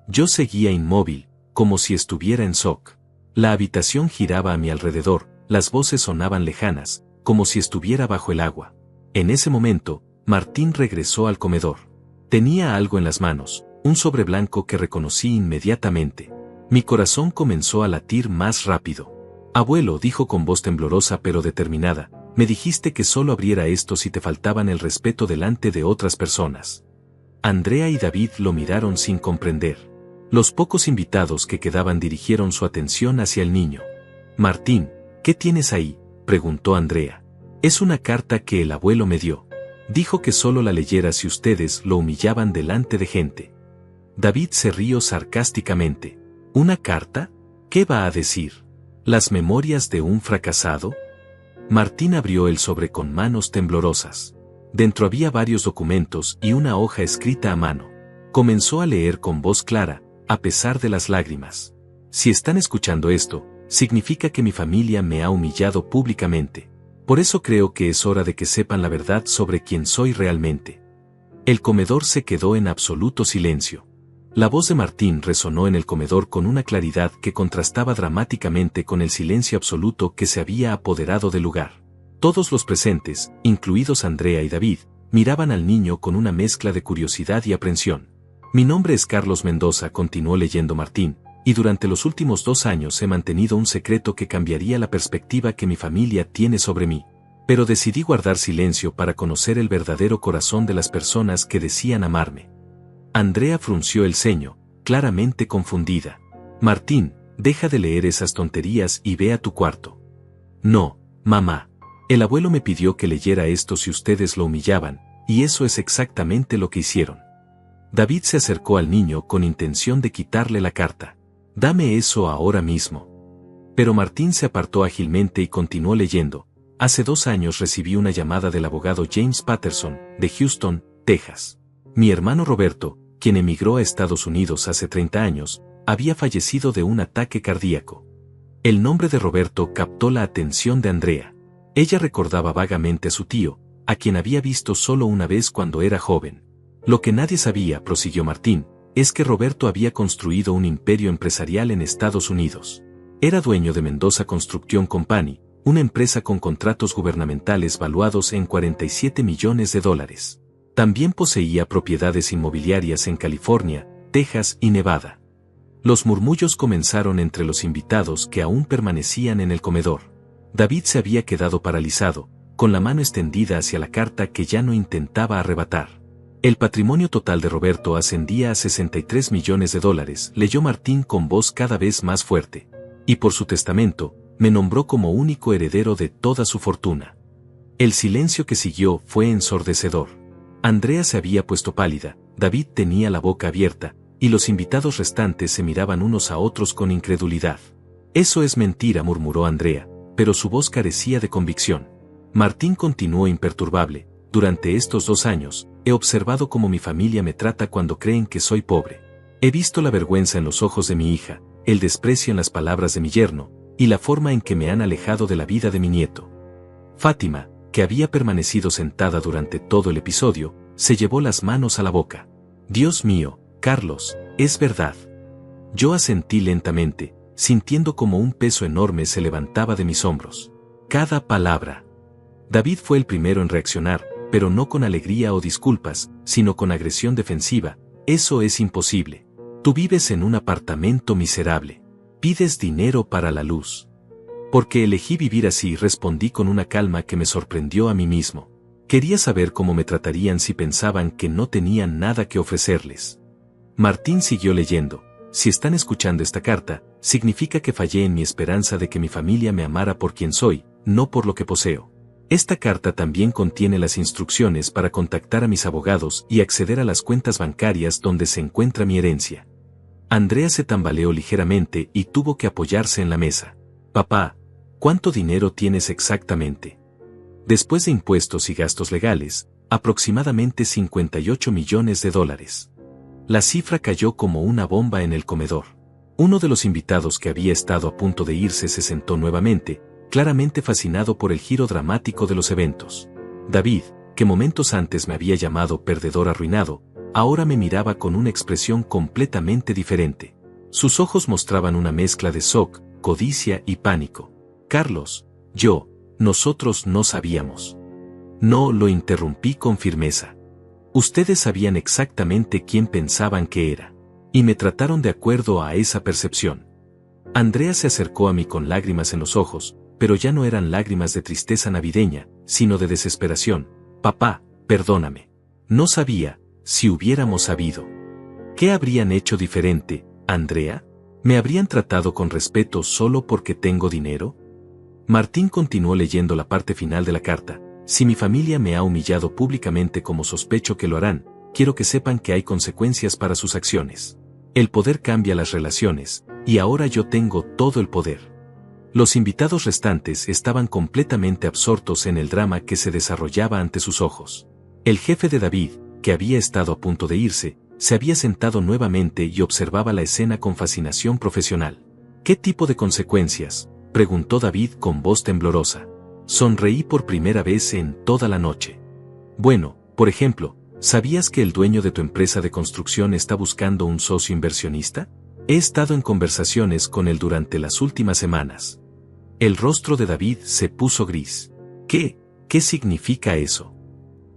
Yo seguía inmóvil, como si estuviera en shock. La habitación giraba a mi alrededor, las voces sonaban lejanas, como si estuviera bajo el agua. En ese momento, Martín regresó al comedor. Tenía algo en las manos, un sobre blanco que reconocí inmediatamente. Mi corazón comenzó a latir más rápido. Abuelo, dijo con voz temblorosa pero determinada, me dijiste que solo abriera esto si te faltaban el respeto delante de otras personas. Andrea y David lo miraron sin comprender. Los pocos invitados que quedaban dirigieron su atención hacia el niño. Martín, ¿qué tienes ahí?, preguntó Andrea. Es una carta que el abuelo me dio. Dijo que solo la leyera si ustedes lo humillaban delante de gente. David se rió sarcásticamente. ¿Una carta? ¿Qué va a decir? ¿Las memorias de un fracasado? Martín abrió el sobre con manos temblorosas. Dentro había varios documentos y una hoja escrita a mano. Comenzó a leer con voz clara, a pesar de las lágrimas. Si están escuchando esto, significa que mi familia me ha humillado públicamente. Por eso creo que es hora de que sepan la verdad sobre quién soy realmente. El comedor se quedó en absoluto silencio. La voz de Martín resonó en el comedor con una claridad que contrastaba dramáticamente con el silencio absoluto que se había apoderado del lugar. Todos los presentes, incluidos Andrea y David, miraban al niño con una mezcla de curiosidad y aprensión. Mi nombre es Carlos Mendoza, continuó leyendo Martín, y durante los últimos 2 años he mantenido un secreto que cambiaría la perspectiva que mi familia tiene sobre mí. Pero decidí guardar silencio para conocer el verdadero corazón de las personas que decían amarme. Andrea frunció el ceño, claramente confundida. Martín, Deja de leer esas tonterías y ve a tu cuarto. No, mamá. El abuelo me pidió que leyera esto si ustedes lo humillaban, y eso es exactamente lo que hicieron. David se acercó al niño con intención de quitarle la carta. Dame eso ahora mismo. Pero Martín se apartó ágilmente y continuó leyendo. Hace 2 años recibí una llamada del abogado James Patterson, de Houston, Texas. Mi hermano Roberto, quien emigró a Estados Unidos hace 30 años, había fallecido de un ataque cardíaco. El nombre de Roberto captó la atención de Andrea. Ella recordaba vagamente a su tío, a quien había visto solo una vez cuando era joven. Lo que nadie sabía, prosiguió Martín, es que Roberto había construido un imperio empresarial en Estados Unidos. Era dueño de Mendoza Construction Company, una empresa con contratos gubernamentales valuados en $47 millones. También poseía propiedades inmobiliarias en California, Texas y Nevada. Los murmullos comenzaron entre los invitados que aún permanecían en el comedor. David se había quedado paralizado, con la mano extendida hacia la carta que ya no intentaba arrebatar. El patrimonio total de Roberto ascendía a $63 millones, leyó Martín con voz cada vez más fuerte. Y por su testamento, me nombró como único heredero de toda su fortuna. El silencio que siguió fue ensordecedor. Andrea se había puesto pálida, David tenía la boca abierta, y los invitados restantes se miraban unos a otros con incredulidad. Eso es mentira, murmuró Andrea, pero su voz carecía de convicción. Martín continuó imperturbable. Durante estos 2 años, he observado cómo mi familia me trata cuando creen que soy pobre. He visto la vergüenza en los ojos de mi hija, el desprecio en las palabras de mi yerno, y la forma en que me han alejado de la vida de mi nieto. Fátima, que había permanecido sentada durante todo el episodio, se llevó las manos a la boca. Dios mío, Carlos, es verdad. Yo asentí lentamente, sintiendo como un peso enorme se levantaba de mis hombros. Cada palabra. David fue el primero en reaccionar, pero no con alegría o disculpas, sino con agresión defensiva. Eso es imposible. Tú vives en un apartamento miserable. Pides dinero para la luz. Porque elegí vivir así, respondí con una calma que me sorprendió a mí mismo. Quería saber cómo me tratarían si pensaban que no tenían nada que ofrecerles. Martín siguió leyendo. Si están escuchando esta carta, significa que fallé en mi esperanza de que mi familia me amara por quien soy, no por lo que poseo. Esta carta también contiene las instrucciones para contactar a mis abogados y acceder a las cuentas bancarias donde se encuentra mi herencia. Andrea se tambaleó ligeramente y tuvo que apoyarse en la mesa. Papá, ¿cuánto dinero tienes exactamente? Después de impuestos y gastos legales, aproximadamente $58 millones. La cifra cayó como una bomba en el comedor. Uno de los invitados que había estado a punto de irse se sentó nuevamente, claramente fascinado por el giro dramático de los eventos. David, que momentos antes me había llamado perdedor arruinado, ahora me miraba con una expresión completamente diferente. Sus ojos mostraban una mezcla de shock, codicia y pánico. Carlos, nosotros no sabíamos. No, lo interrumpí con firmeza. Ustedes sabían exactamente quién pensaban que era. Y me trataron de acuerdo a esa percepción. Andrea se acercó a mí con lágrimas en los ojos, pero ya no eran lágrimas de tristeza navideña, sino de desesperación. Papá, perdóname. No sabía, si hubiéramos sabido. ¿Qué habrían hecho diferente, Andrea? ¿Me habrían tratado con respeto solo porque tengo dinero? Martín continuó leyendo la parte final de la carta. Si mi familia me ha humillado públicamente como sospecho que lo harán, quiero que sepan que hay consecuencias para sus acciones. El poder cambia las relaciones, y ahora yo tengo todo el poder. Los invitados restantes estaban completamente absortos en el drama que se desarrollaba ante sus ojos. El jefe de David, que había estado a punto de irse, se había sentado nuevamente y observaba la escena con fascinación profesional. ¿Qué tipo de consecuencias?, preguntó David con voz temblorosa. Sonreí por primera vez en toda la noche. Bueno, por ejemplo, ¿sabías que el dueño de tu empresa de construcción está buscando un socio inversionista? He estado en conversaciones con él durante las últimas semanas. El rostro de David se puso gris. ¿Qué significa eso?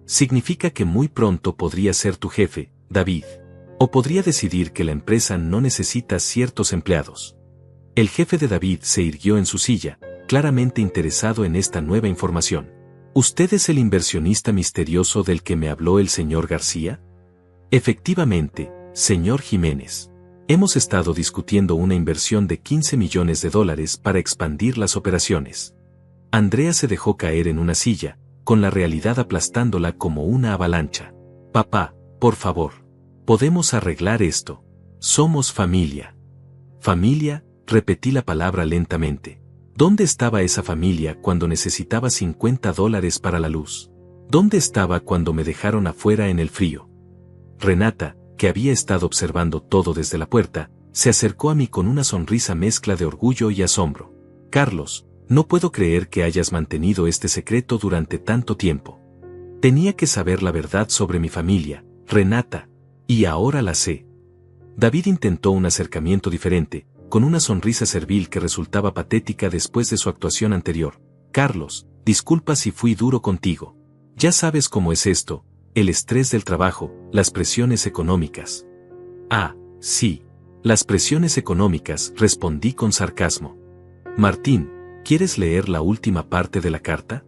Significa que muy pronto podría ser tu jefe, David. O podría decidir que la empresa no necesita ciertos empleados. El jefe de David se irguió en su silla, claramente interesado en esta nueva información. ¿Usted es el inversionista misterioso del que me habló el señor García? Efectivamente, señor Jiménez. Hemos estado discutiendo una inversión de $15 millones para expandir las operaciones. Andrea se dejó caer en una silla, con la realidad aplastándola como una avalancha. Papá, por favor. Podemos arreglar esto. Somos familia. Familia, repetí la palabra lentamente. ¿Dónde estaba esa familia cuando necesitaba $50 para la luz? ¿Dónde estaba cuando me dejaron afuera en el frío? Renata, que había estado observando todo desde la puerta, se acercó a mí con una sonrisa mezcla de orgullo y asombro. Carlos, no puedo creer que hayas mantenido este secreto durante tanto tiempo. Tenía que saber la verdad sobre mi familia, Renata, y ahora la sé. David intentó un acercamiento diferente, con una sonrisa servil que resultaba patética después de su actuación anterior. Carlos, disculpa si fui duro contigo. Ya sabes cómo es esto, el estrés del trabajo, las presiones económicas. Ah, sí, las presiones económicas, respondí con sarcasmo. Martín, ¿quieres leer la última parte de la carta?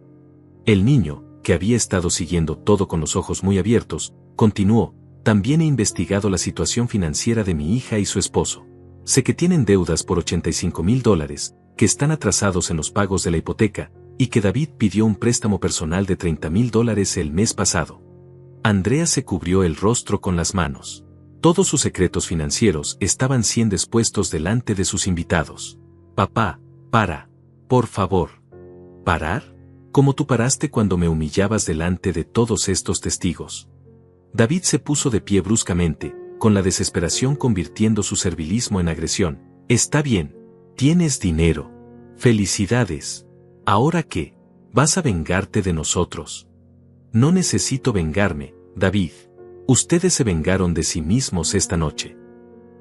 El niño, que había estado siguiendo todo con los ojos muy abiertos, continuó. También he investigado la situación financiera de mi hija y su esposo. Sé que tienen deudas por $85,000, que están atrasados en los pagos de la hipoteca, y que David pidió un préstamo personal de $30,000 el mes pasado. Andrea se cubrió el rostro con las manos. Todos sus secretos financieros estaban siendo expuestos delante de sus invitados. Papá, para. Por favor. ¿Parar? Como tú paraste cuando me humillabas delante de todos estos testigos. David se puso de pie bruscamente, con la desesperación convirtiendo su servilismo en agresión. Está bien. Tienes dinero. Felicidades. ¿Ahora qué? ¿Vas a vengarte de nosotros? No necesito vengarme, David. Ustedes se vengaron de sí mismos esta noche.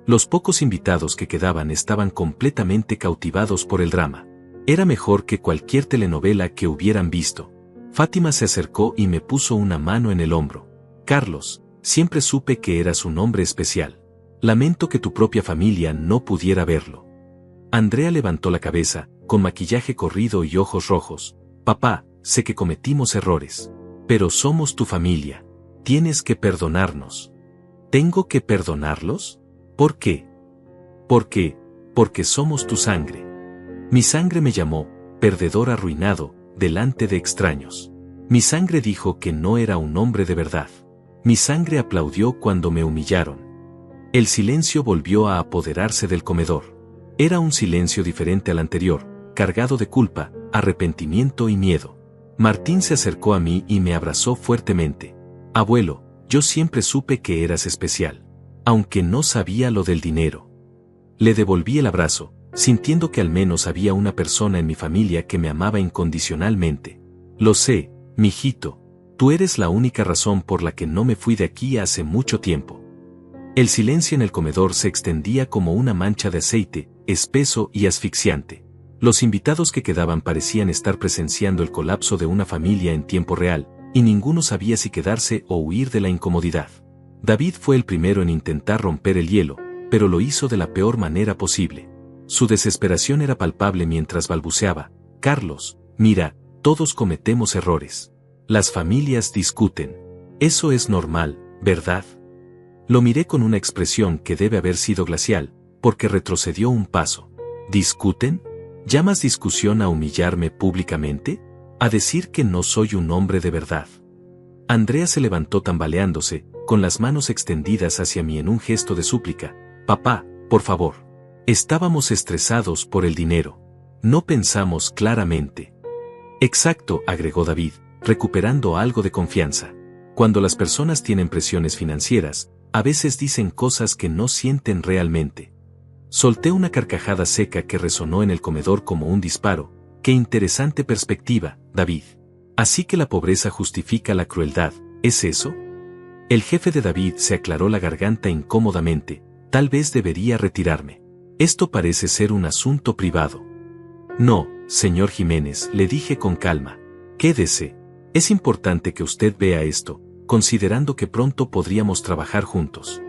Los pocos invitados que quedaban estaban completamente cautivados por el drama. Era mejor que cualquier telenovela que hubieran visto. Fátima se acercó y me puso una mano en el hombro. Carlos, siempre supe que eras un hombre especial. Lamento que tu propia familia no pudiera verlo. Andrea levantó la cabeza, con maquillaje corrido y ojos rojos. Papá, sé que cometimos errores. Pero somos tu familia. Tienes que perdonarnos. ¿Tengo que perdonarlos? ¿Por qué? ¿Por qué? Porque somos tu sangre. Mi sangre me llamó, perdedor arruinado, delante de extraños. Mi sangre dijo que no era un hombre de verdad. Mi sangre aplaudió cuando me humillaron. El silencio volvió a apoderarse del comedor. Era un silencio diferente al anterior, cargado de culpa, arrepentimiento y miedo. Martín se acercó a mí y me abrazó fuertemente. Abuelo, yo siempre supe que eras especial. Aunque no sabía lo del dinero. Le devolví el abrazo, sintiendo que al menos había una persona en mi familia que me amaba incondicionalmente. Lo sé, mijito. Tú eres la única razón por la que no me fui de aquí hace mucho tiempo. El silencio en el comedor se extendía como una mancha de aceite, espeso y asfixiante. Los invitados que quedaban parecían estar presenciando el colapso de una familia en tiempo real, y ninguno sabía si quedarse o huir de la incomodidad. David fue el primero en intentar romper el hielo, pero lo hizo de la peor manera posible. Su desesperación era palpable mientras balbuceaba. Carlos, mira, todos cometemos errores. Las familias discuten. Eso es normal, ¿verdad? Lo miré con una expresión que debe haber sido glacial, porque retrocedió un paso. ¿Discuten? ¿Llamas discusión a humillarme públicamente? ¿A decir que no soy un hombre de verdad? Andrea se levantó tambaleándose, con las manos extendidas hacia mí en un gesto de súplica. Papá, por favor. Estábamos estresados por el dinero. No pensamos claramente. Exacto, agregó David, recuperando algo de confianza. Cuando las personas tienen presiones financieras, a veces dicen cosas que no sienten realmente. Solté una carcajada seca que resonó en el comedor como un disparo. Qué interesante perspectiva, David. Así que la pobreza justifica la crueldad, ¿es eso? El jefe de David se aclaró la garganta incómodamente. Tal vez debería retirarme. Esto parece ser un asunto privado. No, señor Jiménez, le dije con calma. Quédese. Es importante que usted vea esto, considerando que pronto podríamos trabajar juntos.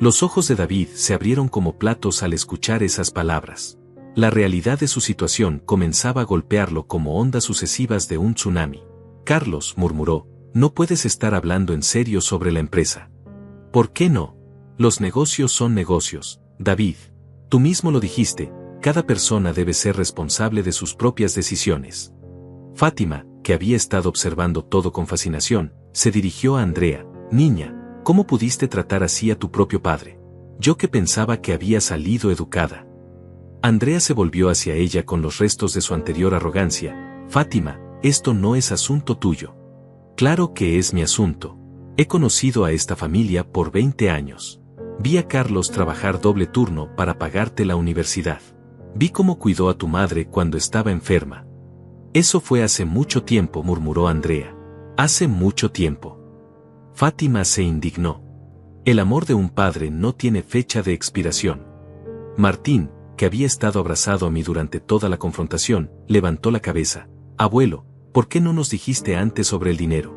Los ojos de David se abrieron como platos al escuchar esas palabras. La realidad de su situación comenzaba a golpearlo como ondas sucesivas de un tsunami. Carlos, murmuró, no puedes estar hablando en serio sobre la empresa. ¿Por qué no? Los negocios son negocios, David, tú mismo lo dijiste, cada persona debe ser responsable de sus propias decisiones. Fátima, que había estado observando todo con fascinación, se dirigió a Andrea. Niña, ¿cómo pudiste tratar así a tu propio padre? Yo que pensaba que había salido educada. Andrea se volvió hacia ella con los restos de su anterior arrogancia. Fátima, esto no es asunto tuyo. Claro que es mi asunto. He conocido a esta familia por 20 años. Vi a Carlos trabajar doble turno para pagarte la universidad. Vi cómo cuidó a tu madre cuando estaba enferma. Eso fue hace mucho tiempo, murmuró Andrea. Hace mucho tiempo. Fátima se indignó. El amor de un padre no tiene fecha de expiración. Martín, que había estado abrazado a mí durante toda la confrontación, levantó la cabeza. Abuelo, ¿por qué no nos dijiste antes sobre el dinero?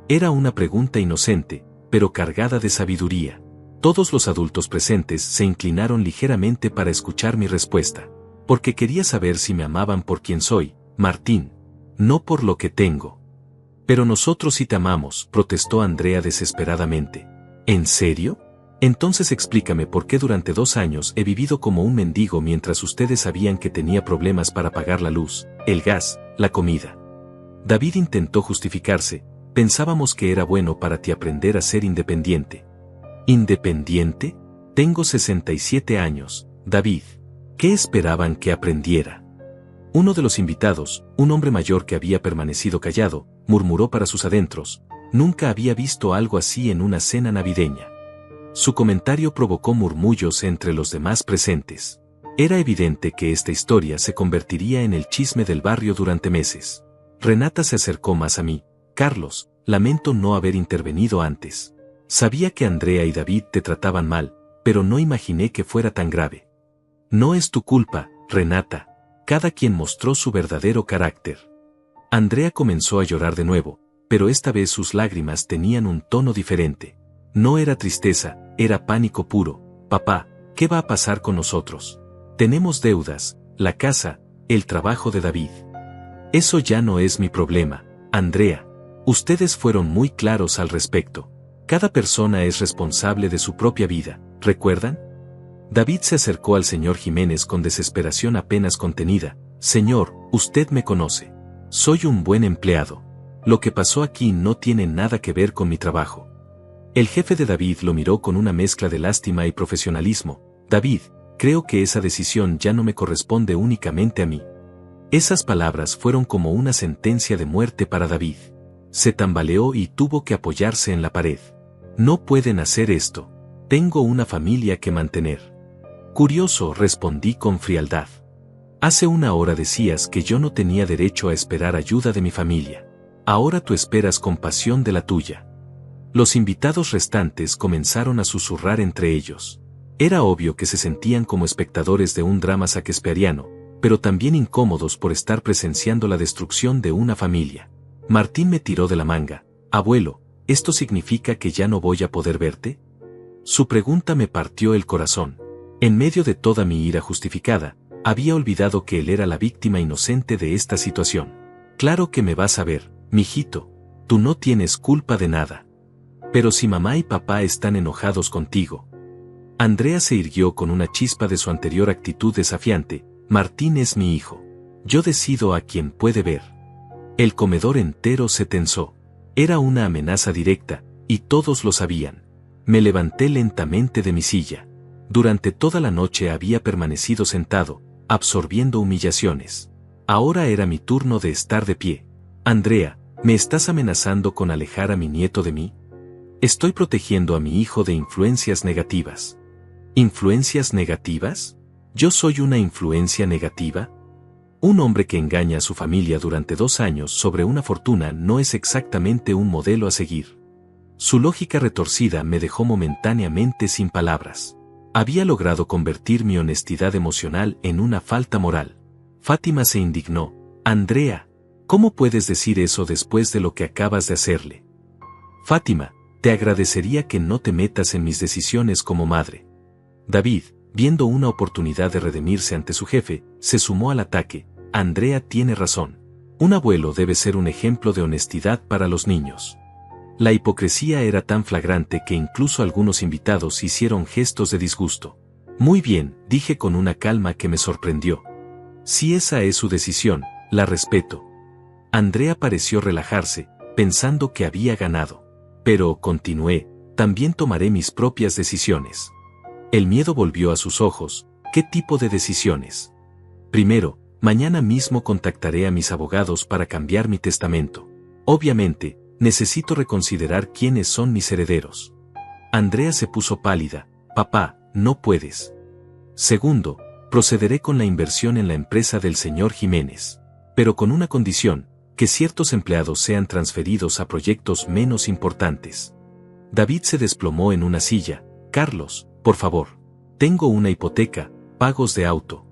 Era una pregunta inocente, pero cargada de sabiduría. Todos los adultos presentes se inclinaron ligeramente para escuchar mi respuesta. Porque quería saber si me amaban por quien soy, Martín, no por lo que tengo. Pero nosotros sí te amamos, protestó Andrea desesperadamente. ¿En serio? Entonces explícame por qué durante 2 años he vivido como un mendigo mientras ustedes sabían que tenía problemas para pagar la luz, el gas, la comida. David intentó justificarse. Pensábamos que era bueno para ti aprender a ser independiente. ¿Independiente? Tengo 67 años, David. ¿Qué esperaban que aprendiera? Uno de los invitados, un hombre mayor que había permanecido callado, murmuró para sus adentros. Nunca había visto algo así en una cena navideña. Su comentario provocó murmullos entre los demás presentes. Era evidente que esta historia se convertiría en el chisme del barrio durante meses. Renata se acercó más a mí. Carlos, lamento no haber intervenido antes. Sabía que Andrea y David te trataban mal, pero no imaginé que fuera tan grave. No es tu culpa, Renata. Cada quien mostró su verdadero carácter. Andrea comenzó a llorar de nuevo, pero esta vez sus lágrimas tenían un tono diferente. No era tristeza, era pánico puro. Papá, ¿qué va a pasar con nosotros? Tenemos deudas, la casa, el trabajo de David. Eso ya no es mi problema, Andrea. Ustedes fueron muy claros al respecto. Cada persona es responsable de su propia vida, ¿recuerdan? David se acercó al señor Jiménez con desesperación apenas contenida. Señor, usted me conoce. Soy un buen empleado. Lo que pasó aquí no tiene nada que ver con mi trabajo. El jefe de David lo miró con una mezcla de lástima y profesionalismo. David, creo que esa decisión ya no me corresponde únicamente a mí. Esas palabras fueron como una sentencia de muerte para David. Se tambaleó y tuvo que apoyarse en la pared. No pueden hacer esto. Tengo una familia que mantener. Curioso, respondí con frialdad. Hace 1 hora decías que yo no tenía derecho a esperar ayuda de mi familia. Ahora tú esperas compasión de la tuya. Los invitados restantes comenzaron a susurrar entre ellos. Era obvio que se sentían como espectadores de un drama shakespeariano, pero también incómodos por estar presenciando la destrucción de una familia. Martín me tiró de la manga. Abuelo, ¿esto significa que ya no voy a poder verte? Su pregunta me partió el corazón. En medio de toda mi ira justificada, había olvidado que él era la víctima inocente de esta situación. Claro que me vas a ver, mijito. Tú no tienes culpa de nada. Pero si mamá y papá están enojados contigo. Andrea se irguió con una chispa de su anterior actitud desafiante. Martín es mi hijo. Yo decido a quién puede ver. El comedor entero se tensó. Era una amenaza directa, y todos lo sabían. Me levanté lentamente de mi silla. Durante toda la noche había permanecido sentado, absorbiendo humillaciones. Ahora era mi turno de estar de pie. Andrea, ¿me estás amenazando con alejar a mi nieto de mí? Estoy protegiendo a mi hijo de influencias negativas. ¿Influencias negativas? ¿Yo soy una influencia negativa? Un hombre que engaña a su familia durante 2 años sobre una fortuna no es exactamente un modelo a seguir. Su lógica retorcida me dejó momentáneamente sin palabras. Había logrado convertir mi honestidad emocional en una falta moral. Fátima se indignó. Andrea, ¿cómo puedes decir eso después de lo que acabas de hacerle? Fátima, te agradecería que no te metas en mis decisiones como madre. David, viendo una oportunidad de redimirse ante su jefe, se sumó al ataque. Andrea tiene razón. Un abuelo debe ser un ejemplo de honestidad para los niños. La hipocresía era tan flagrante que incluso algunos invitados hicieron gestos de disgusto. Muy bien, dije con una calma que me sorprendió. Si esa es su decisión, la respeto. Andrea pareció relajarse, pensando que había ganado. Pero, continué, también tomaré mis propias decisiones. El miedo volvió a sus ojos. ¿Qué tipo de decisiones? Primero, mañana mismo contactaré a mis abogados para cambiar mi testamento. Obviamente, necesito reconsiderar quiénes son mis herederos. Andrea se puso pálida. Papá, no puedes. Segundo, procederé con la inversión en la empresa del señor Jiménez. Pero con una condición, que ciertos empleados sean transferidos a proyectos menos importantes. David se desplomó en una silla. Carlos, por favor. Tengo una hipoteca, pagos de auto.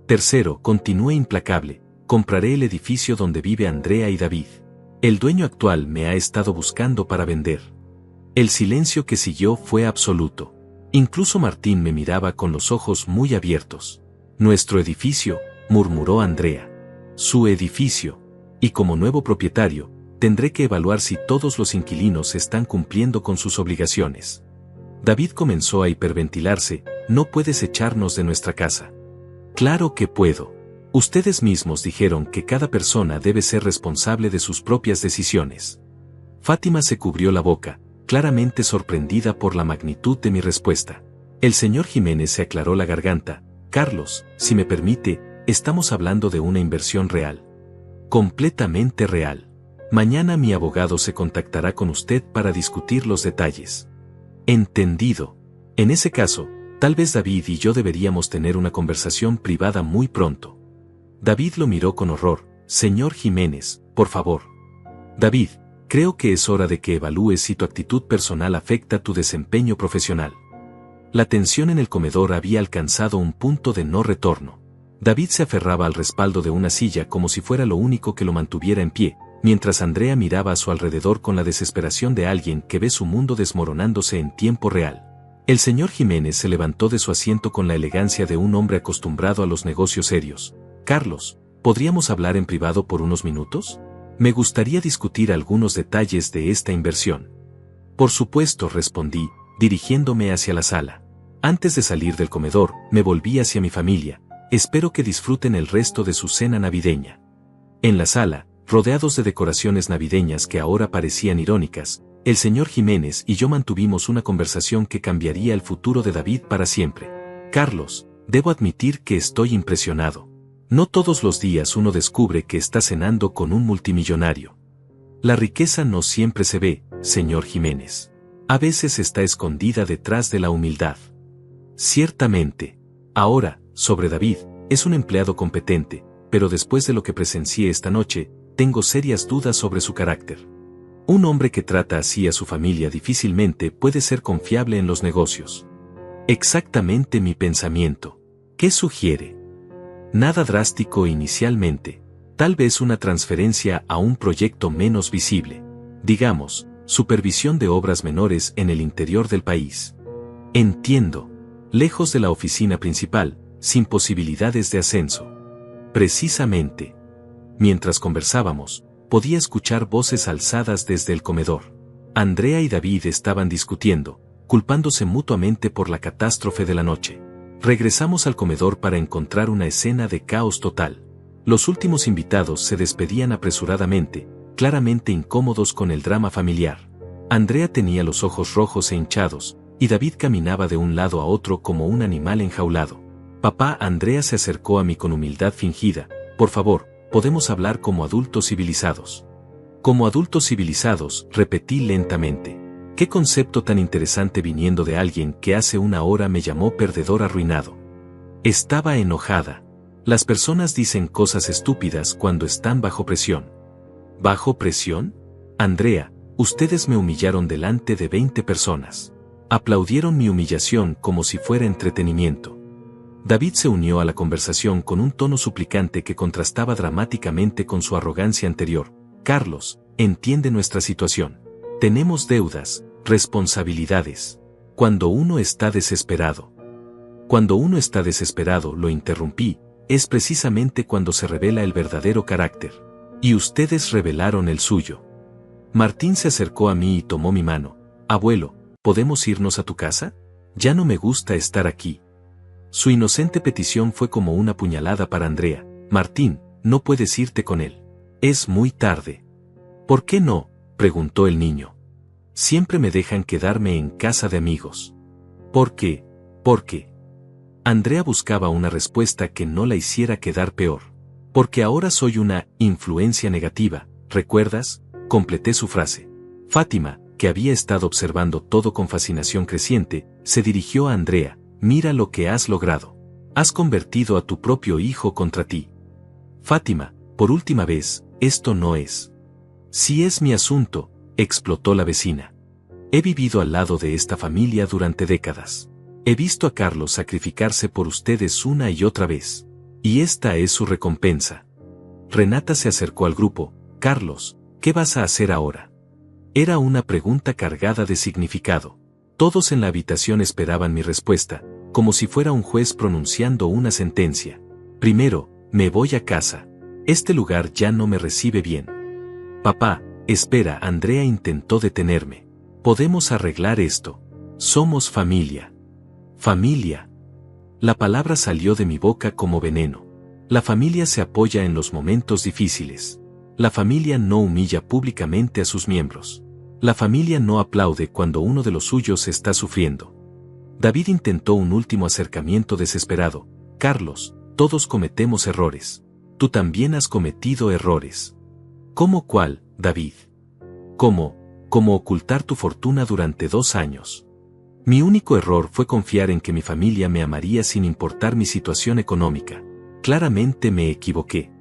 Tercero, continué implacable. Compraré el edificio donde vive Andrea y David. El dueño actual me ha estado buscando para vender. El silencio que siguió fue absoluto. Incluso Martín me miraba con los ojos muy abiertos. Nuestro edificio, murmuró Andrea. Su edificio. Y como nuevo propietario, tendré que evaluar si todos los inquilinos están cumpliendo con sus obligaciones. David comenzó a hiperventilarse. No puedes echarnos de nuestra casa. Claro que puedo. Ustedes mismos dijeron que cada persona debe ser responsable de sus propias decisiones. Fátima se cubrió la boca, claramente sorprendida por la magnitud de mi respuesta. El señor Jiménez se aclaró la garganta. Carlos, si me permite, estamos hablando de una inversión real. Completamente real. Mañana mi abogado se contactará con usted para discutir los detalles. Entendido. En ese caso, tal vez David y yo deberíamos tener una conversación privada muy pronto. David lo miró con horror. Señor Jiménez, por favor. David, creo que es hora de que evalúes si tu actitud personal afecta tu desempeño profesional. La tensión en el comedor había alcanzado un punto de no retorno. David se aferraba al respaldo de una silla como si fuera lo único que lo mantuviera en pie, mientras Andrea miraba a su alrededor con la desesperación de alguien que ve su mundo desmoronándose en tiempo real. El señor Jiménez se levantó de su asiento con la elegancia de un hombre acostumbrado a los negocios serios. Carlos, ¿podríamos hablar en privado por unos minutos? Me gustaría discutir algunos detalles de esta inversión. Por supuesto, respondí, dirigiéndome hacia la sala. Antes de salir del comedor, me volví hacia mi familia. Espero que disfruten el resto de su cena navideña. En la sala, rodeados de decoraciones navideñas que ahora parecían irónicas, el señor Jiménez y yo mantuvimos una conversación que cambiaría el futuro de David para siempre. Carlos, debo admitir que estoy impresionado. No todos los días uno descubre que está cenando con un multimillonario. La riqueza no siempre se ve, señor Jiménez. A veces está escondida detrás de la humildad. Ciertamente. Ahora, sobre David, es un empleado competente, pero después de lo que presencié esta noche, tengo serias dudas sobre su carácter. Un hombre que trata así a su familia difícilmente puede ser confiable en los negocios. Exactamente mi pensamiento. ¿Qué sugiere? Nada drástico inicialmente. Tal vez una transferencia a un proyecto menos visible. Digamos, supervisión de obras menores en el interior del país. Entiendo. Lejos de la oficina principal, sin posibilidades de ascenso. Precisamente. Mientras conversábamos, podía escuchar voces alzadas desde el comedor. Andrea y David estaban discutiendo, culpándose mutuamente por la catástrofe de la noche. Regresamos al comedor para encontrar una escena de caos total. Los últimos invitados se despedían apresuradamente, claramente incómodos con el drama familiar. Andrea tenía los ojos rojos e hinchados, y David caminaba de un lado a otro como un animal enjaulado. Papá, Andrea se acercó a mí con humildad fingida. Por favor, podemos hablar como adultos civilizados. Como adultos civilizados, repetí lentamente. Qué concepto tan interesante viniendo de alguien que hace una hora me llamó perdedor arruinado. Estaba enojada. Las personas dicen cosas estúpidas cuando están bajo presión. ¿Bajo presión? Andrea, ustedes me humillaron delante de 20 personas. Aplaudieron mi humillación como si fuera entretenimiento. David se unió a la conversación con un tono suplicante que contrastaba dramáticamente con su arrogancia anterior. Carlos, entiende nuestra situación. Tenemos deudas, responsabilidades. Cuando uno está desesperado. Cuando uno está desesperado, lo interrumpí, es precisamente cuando se revela el verdadero carácter. Y ustedes revelaron el suyo. Martín se acercó a mí y tomó mi mano. Abuelo, ¿podemos irnos a tu casa? Ya no me gusta estar aquí. Su inocente petición fue como una puñalada para Andrea. Martín, no puedes irte con él. Es muy tarde. ¿Por qué no?, preguntó el niño. Siempre me dejan quedarme en casa de amigos. ¿Por qué? ¿Por qué? Andrea buscaba una respuesta que no la hiciera quedar peor. Porque ahora soy una influencia negativa, ¿recuerdas? Completé su frase. Fátima, que había estado observando todo con fascinación creciente, se dirigió a Andrea. Mira lo que has logrado. Has convertido a tu propio hijo contra ti. Fátima, por última vez, esto no es. Sí es mi asunto, explotó la vecina. He vivido al lado de esta familia durante décadas. He visto a Carlos sacrificarse por ustedes una y otra vez. Y esta es su recompensa. Renata se acercó al grupo. Carlos, ¿qué vas a hacer ahora? Era una pregunta cargada de significado. Todos en la habitación esperaban mi respuesta, como si fuera un juez pronunciando una sentencia. Primero, me voy a casa. Este lugar ya no me recibe bien. Papá, espera, Andrea intentó detenerme. Podemos arreglar esto. Somos familia. Familia. La palabra salió de mi boca como veneno. La familia se apoya en los momentos difíciles. La familia no humilla públicamente a sus miembros. La familia no aplaude cuando uno de los suyos está sufriendo. David intentó un último acercamiento desesperado. Carlos, todos cometemos errores. Tú también has cometido errores. ¿Cómo cuál, David? ¿Cómo ocultar tu fortuna durante 2 años? Mi único error fue confiar en que mi familia me amaría sin importar mi situación económica. Claramente me equivoqué.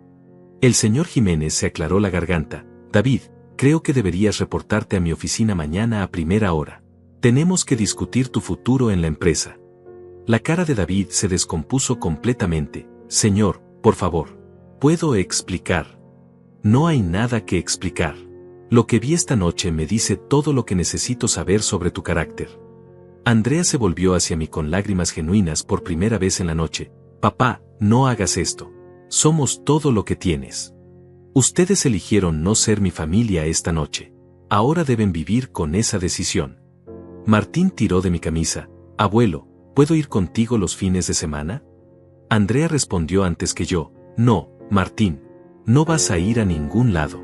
El señor Jiménez se aclaró la garganta. David, creo que deberías reportarte a mi oficina mañana a primera hora. Tenemos que discutir tu futuro en la empresa. La cara de David se descompuso completamente. Señor, por favor. ¿Puedo explicar? No hay nada que explicar. Lo que vi esta noche me dice todo lo que necesito saber sobre tu carácter. Andrea se volvió hacia mí con lágrimas genuinas por primera vez en la noche. Papá, no hagas esto. Somos todo lo que tienes. Ustedes eligieron no ser mi familia esta noche. Ahora deben vivir con esa decisión. Martín tiró de mi camisa. Abuelo, ¿puedo ir contigo los fines de semana? Andrea respondió antes que yo. No, Martín. No vas a ir a ningún lado.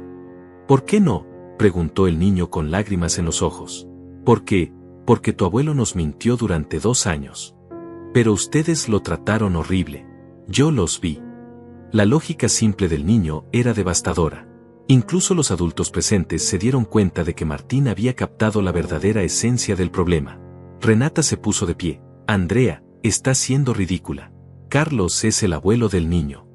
¿Por qué no?, preguntó el niño con lágrimas en los ojos. ¿Por qué? Porque tu abuelo nos mintió durante 2 años. Pero ustedes lo trataron horrible. Yo los vi. La lógica simple del niño era devastadora. Incluso los adultos presentes se dieron cuenta de que Martín había captado la verdadera esencia del problema. Renata se puso de pie. Andrea, estás siendo ridícula. Carlos es el abuelo del niño.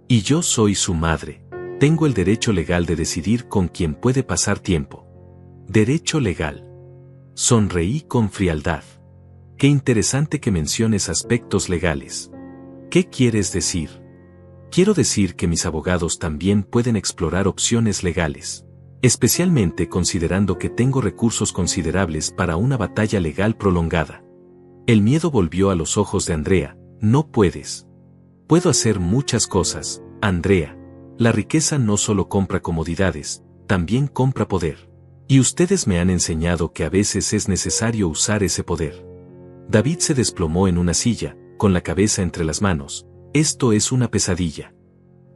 Y yo soy su madre. Tengo el derecho legal de decidir con quién puede pasar tiempo. Derecho legal. Sonreí con frialdad. Qué interesante que menciones aspectos legales. ¿Qué quieres decir? Quiero decir que mis abogados también pueden explorar opciones legales, especialmente considerando que tengo recursos considerables para una batalla legal prolongada. El miedo volvió a los ojos de Andrea. No puedes. Puedo hacer muchas cosas, Andrea. La riqueza no solo compra comodidades, también compra poder. Y ustedes me han enseñado que a veces es necesario usar ese poder. David se desplomó en una silla, con la cabeza entre las manos. Esto es una pesadilla.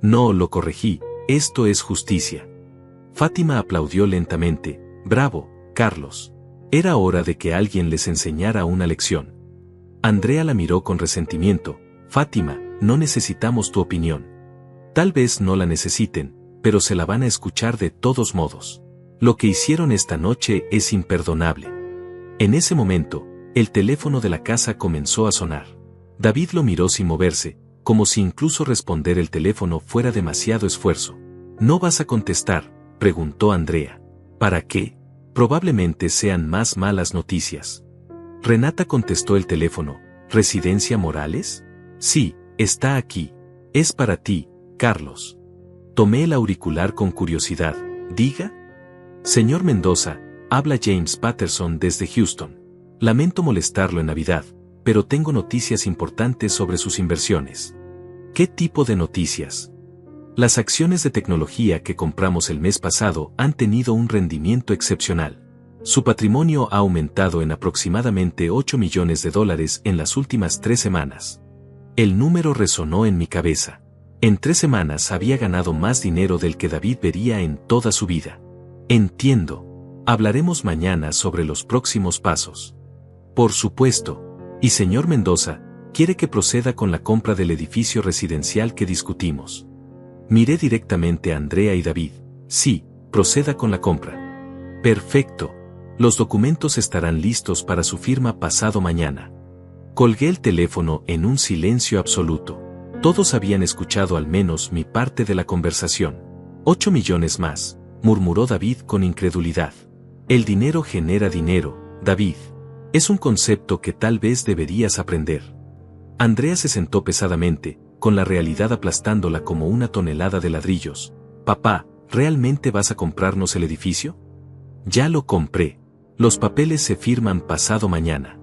No, lo corregí, esto es justicia. Fátima aplaudió lentamente. Bravo, Carlos. Era hora de que alguien les enseñara una lección. Andrea la miró con resentimiento. Fátima, no necesitamos tu opinión. Tal vez no la necesiten, pero se la van a escuchar de todos modos. Lo que hicieron esta noche es imperdonable. En ese momento, el teléfono de la casa comenzó a sonar. David lo miró sin moverse, como si incluso responder el teléfono fuera demasiado esfuerzo. ¿No vas a contestar?, preguntó Andrea. ¿Para qué? Probablemente sean más malas noticias. Renata contestó el teléfono. ¿Residencia Morales? Sí, está aquí. Es para ti, Carlos. Tomé el auricular con curiosidad. Diga. Señor Mendoza, habla James Patterson desde Houston. Lamento molestarlo en Navidad, pero tengo noticias importantes sobre sus inversiones. ¿Qué tipo de noticias? Las acciones de tecnología que compramos el mes pasado han tenido un rendimiento excepcional. Su patrimonio ha aumentado en aproximadamente $8 millones en las últimas 3 semanas. El número resonó en mi cabeza. En 3 semanas había ganado más dinero del que David vería en toda su vida. Entiendo. Hablaremos mañana sobre los próximos pasos. Por supuesto. Y señor Mendoza, ¿quiere que proceda con la compra del edificio residencial que discutimos? Miré directamente a Andrea y David. Sí, proceda con la compra. Perfecto. Los documentos estarán listos para su firma pasado mañana. Colgué el teléfono en un silencio absoluto. Todos habían escuchado al menos mi parte de la conversación. 8 millones más, murmuró David con incredulidad. El dinero genera dinero, David. Es un concepto que tal vez deberías aprender. Andrea se sentó pesadamente, con la realidad aplastándola como una tonelada de ladrillos. Papá, ¿realmente vas a comprarnos el edificio? Ya lo compré. Los papeles se firman pasado mañana.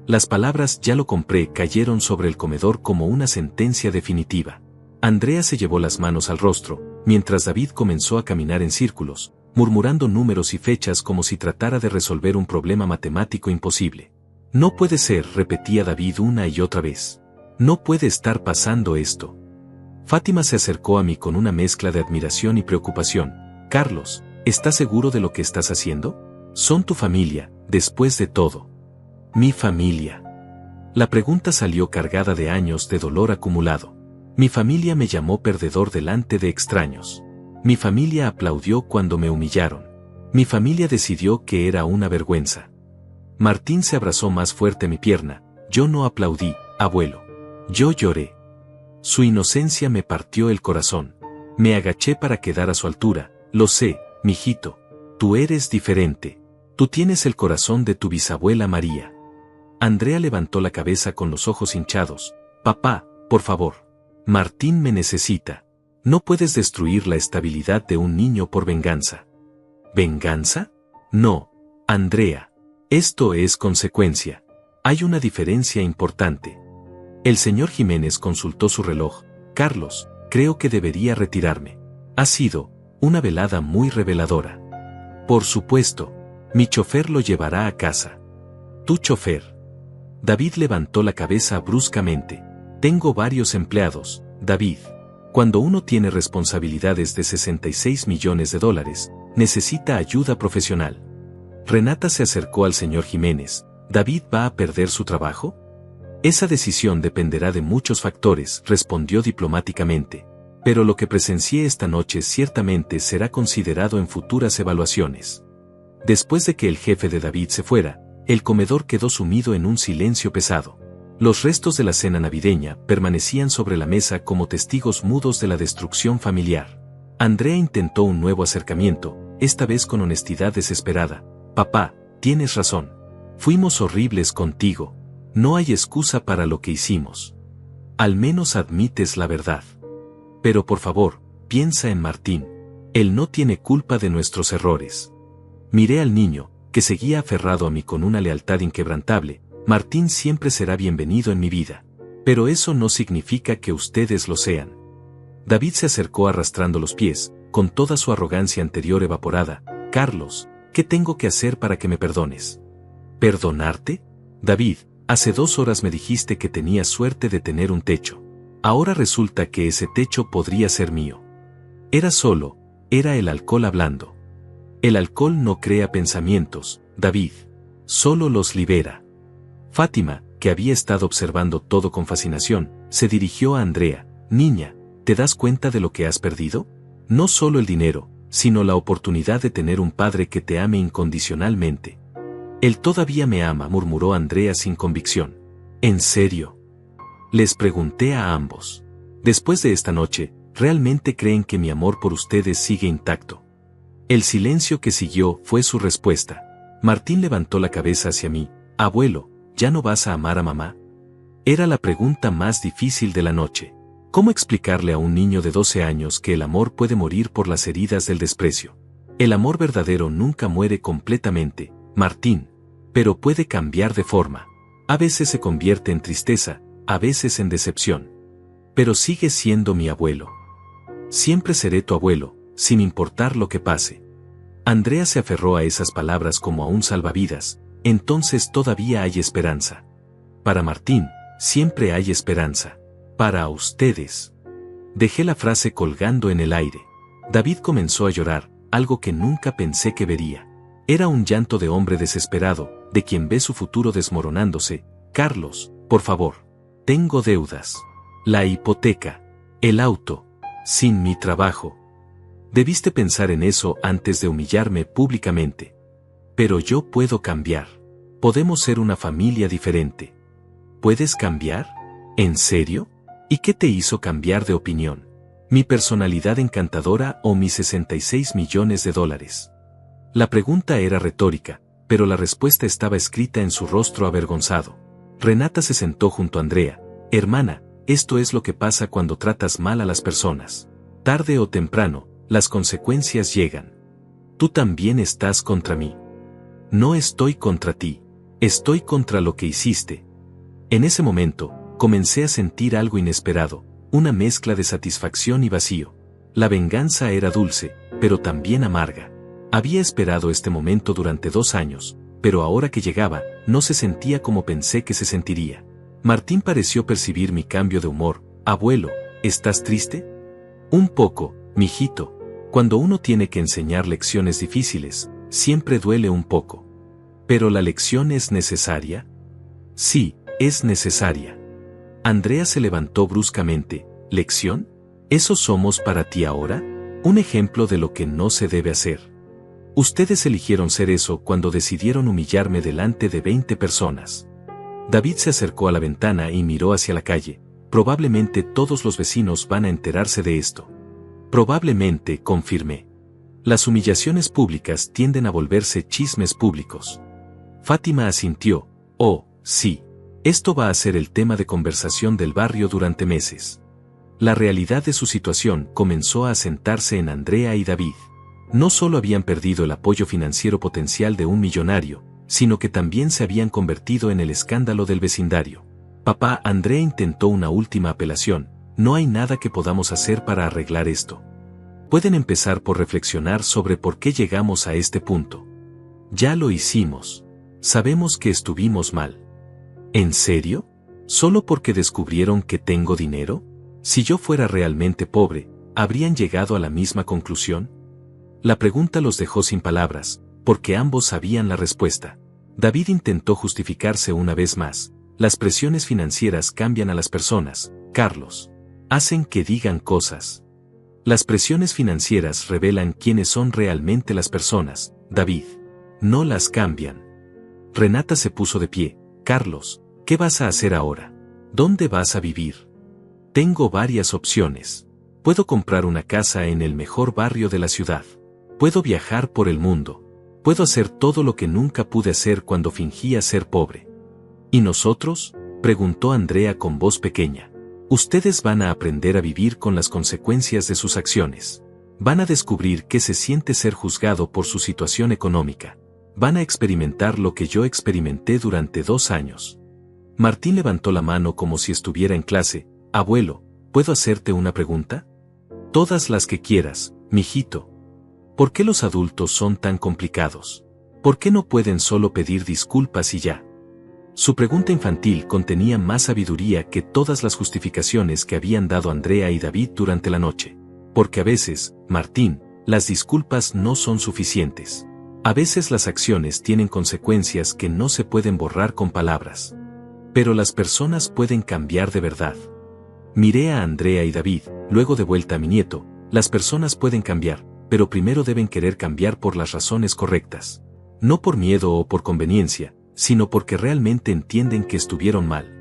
Las palabras "ya lo compré" cayeron sobre el comedor como una sentencia definitiva. Andrea se llevó las manos al rostro, mientras David comenzó a caminar en círculos, murmurando números y fechas como si tratara de resolver un problema matemático imposible. No puede ser, repetía David una y otra vez. No puede estar pasando esto. Fátima se acercó a mí con una mezcla de admiración y preocupación. Carlos, ¿estás seguro de lo que estás haciendo? Son tu familia, después de todo. Mi familia. La pregunta salió cargada de años de dolor acumulado. Mi familia me llamó perdedor delante de extraños. Mi familia aplaudió cuando me humillaron. Mi familia decidió que era una vergüenza. Martín se abrazó más fuerte a mi pierna. Yo no aplaudí, abuelo. Yo lloré. Su inocencia me partió el corazón. Me agaché para quedar a su altura. Lo sé, mijito. Tú eres diferente. Tú tienes el corazón de tu bisabuela María. Andrea levantó la cabeza con los ojos hinchados. Papá, por favor. Martín me necesita. No puedes destruir la estabilidad de un niño por venganza. ¿Venganza? No, Andrea. Esto es consecuencia. Hay una diferencia importante. El señor Jiménez consultó su reloj. Carlos, creo que debería retirarme. Ha sido una velada muy reveladora. Por supuesto, mi chofer lo llevará a casa. ¿Tu chofer? David levantó la cabeza bruscamente. Tengo varios empleados, David. Cuando uno tiene responsabilidades de 66 millones de dólares, necesita ayuda profesional. Renata se acercó al señor Jiménez. ¿David va a perder su trabajo? Esa decisión dependerá de muchos factores, respondió diplomáticamente. Pero lo que presencié esta noche ciertamente será considerado en futuras evaluaciones. Después de que el jefe de David se fuera, el comedor quedó sumido en un silencio pesado. Los restos de la cena navideña permanecían sobre la mesa como testigos mudos de la destrucción familiar. Andrea intentó un nuevo acercamiento, esta vez con honestidad desesperada. Papá, tienes razón. Fuimos horribles contigo. No hay excusa para lo que hicimos. Al menos admites la verdad. Pero por favor, piensa en Martín. Él no tiene culpa de nuestros errores. Miré al niño, que seguía aferrado a mí con una lealtad inquebrantable. Martín siempre será bienvenido en mi vida. Pero eso no significa que ustedes lo sean. David se acercó arrastrando los pies, con toda su arrogancia anterior evaporada. Carlos, ¿qué tengo que hacer para que me perdones? ¿Perdonarte? David, hace 2 horas me dijiste que tenías suerte de tener un techo. Ahora resulta que ese techo podría ser mío. Era el alcohol hablando. El alcohol no crea pensamientos, David. Solo los libera. Fátima, que había estado observando todo con fascinación, se dirigió a Andrea. Niña, ¿te das cuenta de lo que has perdido? No solo el dinero, sino la oportunidad de tener un padre que te ame incondicionalmente. Él todavía me ama, murmuró Andrea sin convicción. ¿En serio? Les pregunté a ambos. Después de esta noche, ¿realmente creen que mi amor por ustedes sigue intacto? El silencio que siguió fue su respuesta. Martín levantó la cabeza hacia mí. Abuelo, ¿ya no vas a amar a mamá? Era la pregunta más difícil de la noche. ¿Cómo explicarle a un niño de 12 años que el amor puede morir por las heridas del desprecio? El amor verdadero nunca muere completamente, Martín, pero puede cambiar de forma. A veces se convierte en tristeza, a veces en decepción. Pero sigue siendo mi abuelo. Siempre seré tu abuelo, sin importar lo que pase. Andrea se aferró a esas palabras como a un salvavidas. Entonces todavía hay esperanza. Para Martín, siempre hay esperanza. Para ustedes. Dejé la frase colgando en el aire. David comenzó a llorar, algo que nunca pensé que vería. Era un llanto de hombre desesperado, de quien ve su futuro desmoronándose. Carlos, por favor. Tengo deudas. La hipoteca. El auto. Sin mi trabajo. Debiste pensar en eso antes de humillarme públicamente. Pero yo puedo cambiar. Podemos ser una familia diferente. ¿Puedes cambiar? ¿En serio? ¿Y qué te hizo cambiar de opinión? ¿Mi personalidad encantadora o mis 66 millones de dólares? La pregunta era retórica, pero la respuesta estaba escrita en su rostro avergonzado. Renata se sentó junto a Andrea. Hermana, esto es lo que pasa cuando tratas mal a las personas. Tarde o temprano, las consecuencias llegan. Tú también estás contra mí. No estoy contra ti. Estoy contra lo que hiciste. En ese momento, comencé a sentir algo inesperado, una mezcla de satisfacción y vacío. La venganza era dulce, pero también amarga. Había esperado este momento durante 2 años, pero ahora que llegaba, no se sentía como pensé que se sentiría. Martín pareció percibir mi cambio de humor. Abuelo, ¿estás triste? Un poco, mijito. Cuando uno tiene que enseñar lecciones difíciles, siempre duele un poco. ¿Pero la lección es necesaria? Sí, es necesaria. Andrea se levantó bruscamente. ¿Lección? ¿Eso somos para ti ahora? Un ejemplo de lo que no se debe hacer. Ustedes eligieron ser eso cuando decidieron humillarme delante de 20 personas. David se acercó a la ventana y miró hacia la calle. Probablemente todos los vecinos van a enterarse de esto. Probablemente, confirmé. Las humillaciones públicas tienden a volverse chismes públicos. Fátima asintió. Oh, sí. Esto va a ser el tema de conversación del barrio durante meses. La realidad de su situación comenzó a asentarse en Andrea y David. No solo habían perdido el apoyo financiero potencial de un millonario, sino que también se habían convertido en el escándalo del vecindario. Papá, Andrea intentó una última apelación. No hay nada que podamos hacer para arreglar esto. Pueden empezar por reflexionar sobre por qué llegamos a este punto. Ya lo hicimos. Sabemos que estuvimos mal. ¿En serio? ¿Solo porque descubrieron que tengo dinero? Si yo fuera realmente pobre, ¿habrían llegado a la misma conclusión? La pregunta los dejó sin palabras, porque ambos sabían la respuesta. David intentó justificarse una vez más. Las presiones financieras cambian a las personas, Carlos. Hacen que digan cosas. Las presiones financieras revelan quiénes son realmente las personas, David. No las cambian. Renata se puso de pie. Carlos, ¿qué vas a hacer ahora? ¿Dónde vas a vivir? Tengo varias opciones. Puedo comprar una casa en el mejor barrio de la ciudad. Puedo viajar por el mundo. Puedo hacer todo lo que nunca pude hacer cuando fingía ser pobre. ¿Y nosotros? Preguntó Andrea con voz pequeña. Ustedes van a aprender a vivir con las consecuencias de sus acciones. Van a descubrir qué se siente ser juzgado por su situación económica. Van a experimentar lo que yo experimenté durante 2 años. Martín levantó la mano como si estuviera en clase. Abuelo, ¿puedo hacerte una pregunta? Todas las que quieras, mijito. ¿Por qué los adultos son tan complicados? ¿Por qué no pueden solo pedir disculpas y ya? Su pregunta infantil contenía más sabiduría que todas las justificaciones que habían dado Andrea y David durante la noche. Porque a veces, Martín, las disculpas no son suficientes. A veces las acciones tienen consecuencias que no se pueden borrar con palabras. Pero las personas pueden cambiar de verdad. Miré a Andrea y David, luego de vuelta a mi nieto. Las personas pueden cambiar, pero primero deben querer cambiar por las razones correctas. No por miedo o por conveniencia, sino porque realmente entienden que estuvieron mal.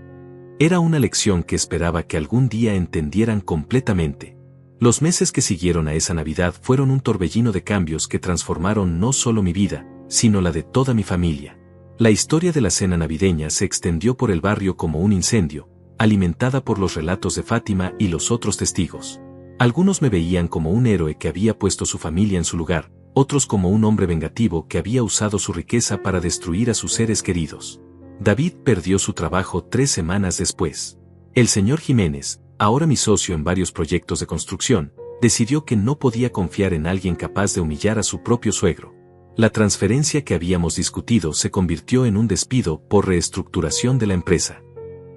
Era una lección que esperaba que algún día entendieran completamente. Los meses que siguieron a esa Navidad fueron un torbellino de cambios que transformaron no solo mi vida, sino la de toda mi familia. La historia de la cena navideña se extendió por el barrio como un incendio, alimentada por los relatos de Fátima y los otros testigos. Algunos me veían como un héroe que había puesto su familia en su lugar, otros como un hombre vengativo que había usado su riqueza para destruir a sus seres queridos. David perdió su trabajo 3 semanas después. El señor Jiménez, ahora mi socio en varios proyectos de construcción, decidió que no podía confiar en alguien capaz de humillar a su propio suegro. La transferencia que habíamos discutido se convirtió en un despido por reestructuración de la empresa.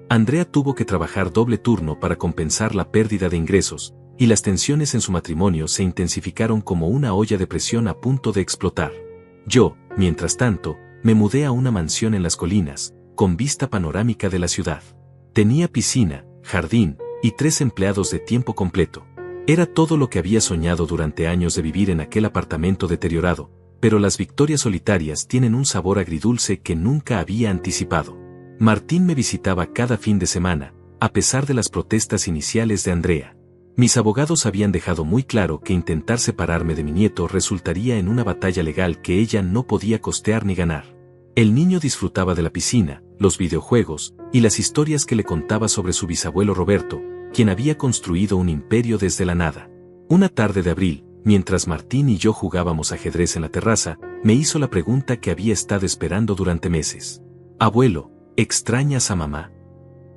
Andrea tuvo que trabajar doble turno para compensar la pérdida de ingresos, y las tensiones en su matrimonio se intensificaron como una olla de presión a punto de explotar. Yo, mientras tanto, me mudé a una mansión en las colinas, con vista panorámica de la ciudad. Tenía piscina, jardín, y 3 empleados de tiempo completo. Era todo lo que había soñado durante años de vivir en aquel apartamento deteriorado, pero las victorias solitarias tienen un sabor agridulce que nunca había anticipado. Martín me visitaba cada fin de semana, a pesar de las protestas iniciales de Andrea. Mis abogados habían dejado muy claro que intentar separarme de mi nieto resultaría en una batalla legal que ella no podía costear ni ganar. El niño disfrutaba de la piscina, los videojuegos, y las historias que le contaba sobre su bisabuelo Roberto, quien había construido un imperio desde la nada. Una tarde de abril, mientras Martín y yo jugábamos ajedrez en la terraza, me hizo la pregunta que había estado esperando durante meses. Abuelo, ¿extrañas a mamá?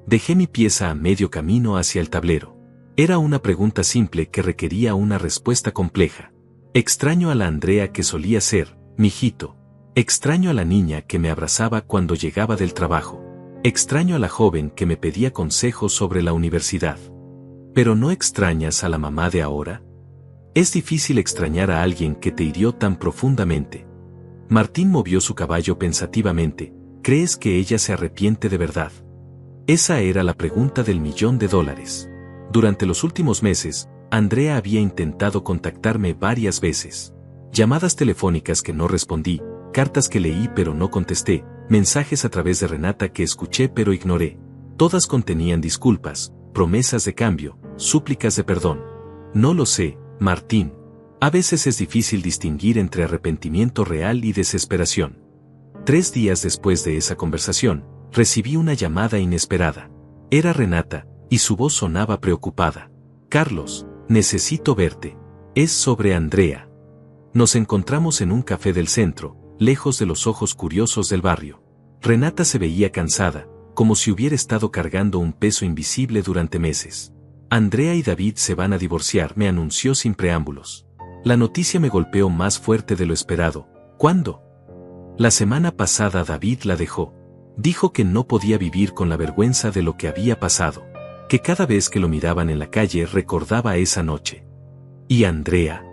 Dejé mi pieza a medio camino hacia el tablero. Era una pregunta simple que requería una respuesta compleja. Extraño a la Andrea que solía ser, mijito. Extraño a la niña que me abrazaba cuando llegaba del trabajo. Extraño a la joven que me pedía consejos sobre la universidad. ¿Pero no extrañas a la mamá de ahora? Es difícil extrañar a alguien que te hirió tan profundamente. Martín movió su caballo pensativamente. ¿Crees que ella se arrepiente de verdad? Esa era la pregunta del $1.000.000. Durante los últimos meses, Andrea había intentado contactarme varias veces. Llamadas telefónicas que no respondí, cartas que leí pero no contesté, mensajes a través de Renata que escuché pero ignoré. Todas contenían disculpas, promesas de cambio, súplicas de perdón. No lo sé, Martín. A veces es difícil distinguir entre arrepentimiento real y desesperación. 3 días después de esa conversación, recibí una llamada inesperada. Era Renata, y su voz sonaba preocupada. Carlos, necesito verte. Es sobre Andrea. Nos encontramos en un café del centro, lejos de los ojos curiosos del barrio. Renata se veía cansada, como si hubiera estado cargando un peso invisible durante meses. Andrea y David se van a divorciar, me anunció sin preámbulos. La noticia me golpeó más fuerte de lo esperado. ¿Cuándo? La semana pasada David la dejó. Dijo que no podía vivir con la vergüenza de lo que había pasado. Que cada vez que lo miraban en la calle recordaba esa noche. ¿Y Andrea?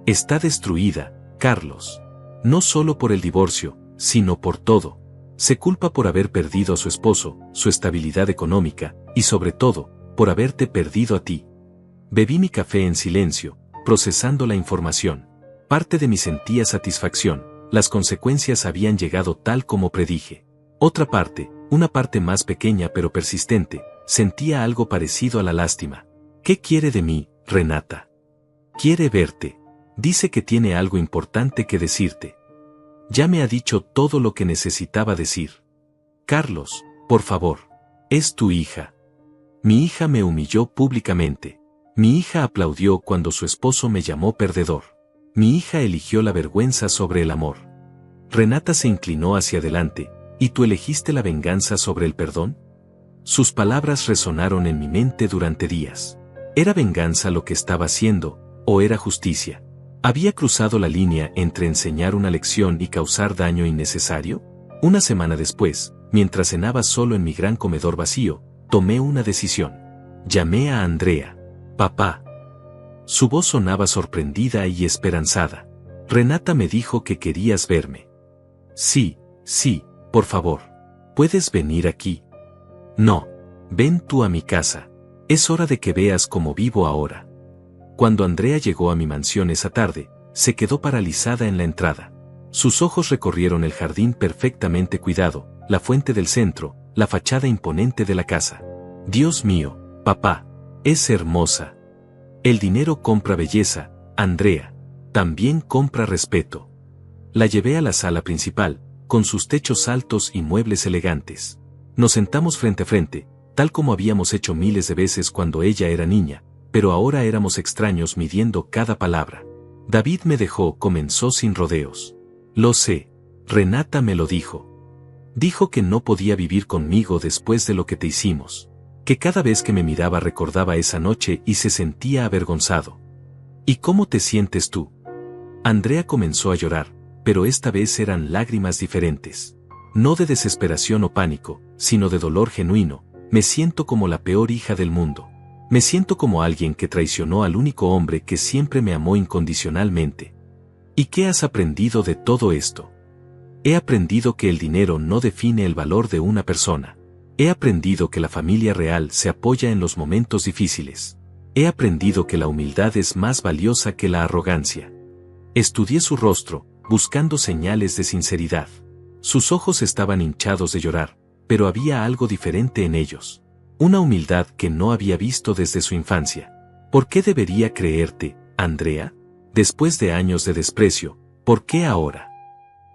Está destruida, Carlos. No solo por el divorcio, sino por todo. Se culpa por haber perdido a su esposo, su estabilidad económica, y sobre todo, por haberte perdido a ti. Bebí mi café en silencio, procesando la información. Parte de mí sentía satisfacción, las consecuencias habían llegado tal como predije. Otra parte, una parte más pequeña pero persistente, sentía algo parecido a la lástima. ¿Qué quiere de mí, Renata? Quiere verte. Dice que tiene algo importante que decirte. Ya me ha dicho todo lo que necesitaba decir. Carlos, por favor. Es tu hija. Mi hija me humilló públicamente. Mi hija aplaudió cuando su esposo me llamó perdedor. Mi hija eligió la vergüenza sobre el amor. Renata se inclinó hacia adelante. ¿Y tú elegiste la venganza sobre el perdón? Sus palabras resonaron en mi mente durante días. ¿Era venganza lo que estaba haciendo, o era justicia? ¿Había cruzado la línea entre enseñar una lección y causar daño innecesario? Una semana después, mientras cenaba solo en mi gran comedor vacío, tomé una decisión. Llamé a Andrea. Papá. Su voz sonaba sorprendida y esperanzada. Renata me dijo que querías verme. Sí, por favor. ¿Puedes venir aquí? No. Ven tú a mi casa. Es hora de que veas cómo vivo ahora. Cuando Andrea llegó a mi mansión esa tarde, se quedó paralizada en la entrada. Sus ojos recorrieron el jardín perfectamente cuidado, la fuente del centro, la fachada imponente de la casa. Dios mío, papá, es hermosa. El dinero compra belleza, Andrea. También compra respeto. La llevé a la sala principal, con sus techos altos y muebles elegantes. Nos sentamos frente a frente, tal como habíamos hecho miles de veces cuando ella era niña, pero ahora éramos extraños midiendo cada palabra. David me dejó, comenzó sin rodeos. Lo sé. Renata me lo dijo. Dijo que no podía vivir conmigo después de lo que te hicimos. Que cada vez que me miraba recordaba esa noche y se sentía avergonzado. ¿Y cómo te sientes tú? Andrea comenzó a llorar, pero esta vez eran lágrimas diferentes. No de desesperación o pánico, sino de dolor genuino, Me siento como la peor hija del mundo. Me siento como alguien que traicionó al único hombre que siempre me amó incondicionalmente. ¿Y qué has aprendido de todo esto? He aprendido que el dinero no define el valor de una persona. He aprendido que la familia real se apoya en los momentos difíciles. He aprendido que la humildad es más valiosa que la arrogancia. Estudié su rostro, buscando señales de sinceridad. Sus ojos estaban hinchados de llorar, pero había algo diferente en ellos. Una humildad que no había visto desde su infancia. ¿Por qué debería creerte, Andrea? Después de años de desprecio, ¿por qué ahora?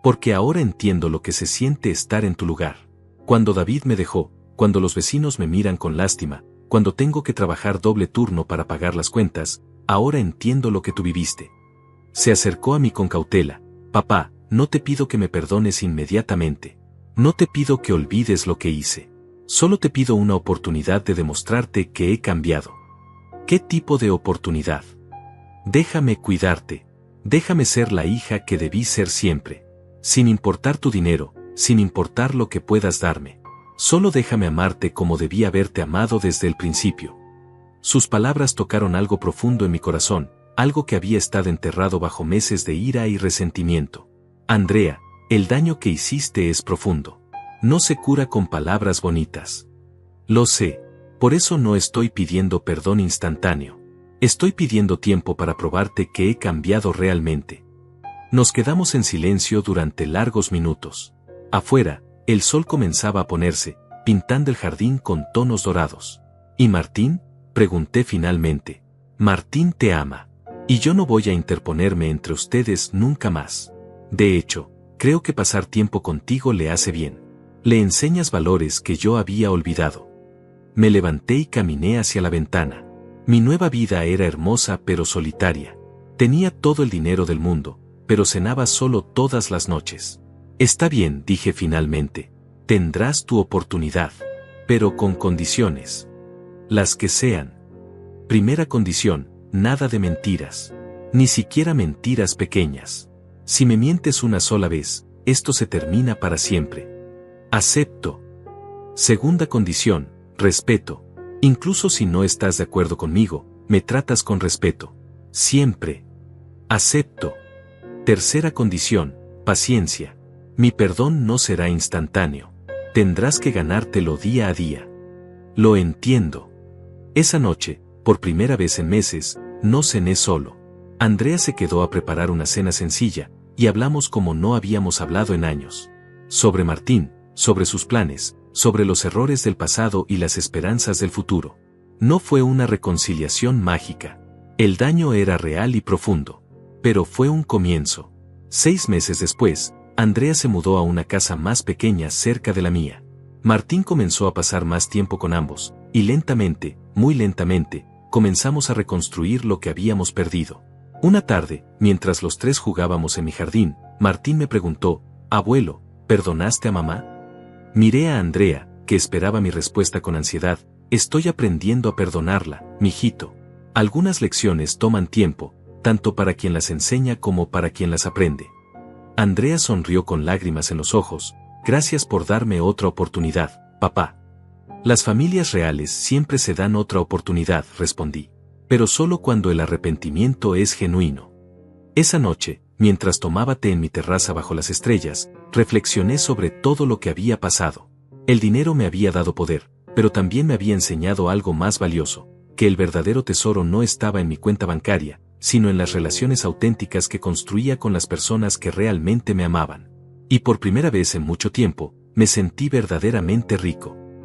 Porque ahora entiendo lo que se siente estar en tu lugar. Cuando David me dejó, cuando los vecinos me miran con lástima, cuando tengo que trabajar doble turno para pagar las cuentas, ahora entiendo lo que tú viviste. Se acercó a mí con cautela. Papá, no te pido que me perdones inmediatamente. No te pido que olvides lo que hice. Solo te pido una oportunidad de demostrarte que he cambiado. ¿Qué tipo de oportunidad? Déjame cuidarte. Déjame ser la hija que debí ser siempre. Sin importar tu dinero, sin importar lo que puedas darme. Solo déjame amarte como debí haberte amado desde el principio. Sus palabras tocaron algo profundo en mi corazón, algo que había estado enterrado bajo meses de ira y resentimiento. Andrea, el daño que hiciste es profundo. No se cura con palabras bonitas. Lo sé, por eso no estoy pidiendo perdón instantáneo. Estoy pidiendo tiempo para probarte que he cambiado realmente. Nos quedamos en silencio durante largos minutos. Afuera, el sol comenzaba a ponerse, pintando el jardín con tonos dorados. ¿Y Martín? Pregunté finalmente. Martín te ama. Y yo no voy a interponerme entre ustedes nunca más. De hecho, creo que pasar tiempo contigo le hace bien. Le enseñas valores que yo había olvidado. Me levanté y caminé hacia la ventana. Mi nueva vida era hermosa pero solitaria. Tenía todo el dinero del mundo, pero cenaba solo todas las noches. Está bien, dije finalmente. Tendrás tu oportunidad. Pero con condiciones. Las que sean. Primera condición, nada de mentiras. Ni siquiera mentiras pequeñas. Si me mientes una sola vez, esto se termina para siempre. Acepto. Segunda condición, respeto. Incluso si no estás de acuerdo conmigo, me tratas con respeto. Siempre. Acepto. Tercera condición, paciencia. Mi perdón no será instantáneo. Tendrás que ganártelo día a día. Lo entiendo. Esa noche, por primera vez en meses, no cené solo. Andrea se quedó a preparar una cena sencilla, y hablamos como no habíamos hablado en años. Sobre Martín, sobre sus planes, sobre los errores del pasado y las esperanzas del futuro. No fue una reconciliación mágica. El daño era real y profundo. Pero fue un comienzo. 6 meses después, Andrea se mudó a una casa más pequeña cerca de la mía. Martín comenzó a pasar más tiempo con ambos, y lentamente, muy lentamente, comenzamos a reconstruir lo que habíamos perdido. Una tarde, mientras los tres jugábamos en mi jardín, Martín me preguntó, «Abuelo, ¿perdonaste a mamá?» Miré a Andrea, que esperaba mi respuesta con ansiedad. «Estoy aprendiendo a perdonarla, mijito. Algunas lecciones toman tiempo, tanto para quien las enseña como para quien las aprende». Andrea sonrió con lágrimas en los ojos. «Gracias por darme otra oportunidad, papá». «Las familias reales siempre se dan otra oportunidad», respondí. «Pero solo cuando el arrepentimiento es genuino». Esa noche, mientras tomaba té en mi terraza bajo las estrellas, reflexioné sobre todo lo que había pasado. El dinero me había dado poder, pero también me había enseñado algo más valioso, que el verdadero tesoro no estaba en mi cuenta bancaria, sino en las relaciones auténticas que construía con las personas que realmente me amaban. Y por primera vez en mucho tiempo, me sentí verdaderamente rico.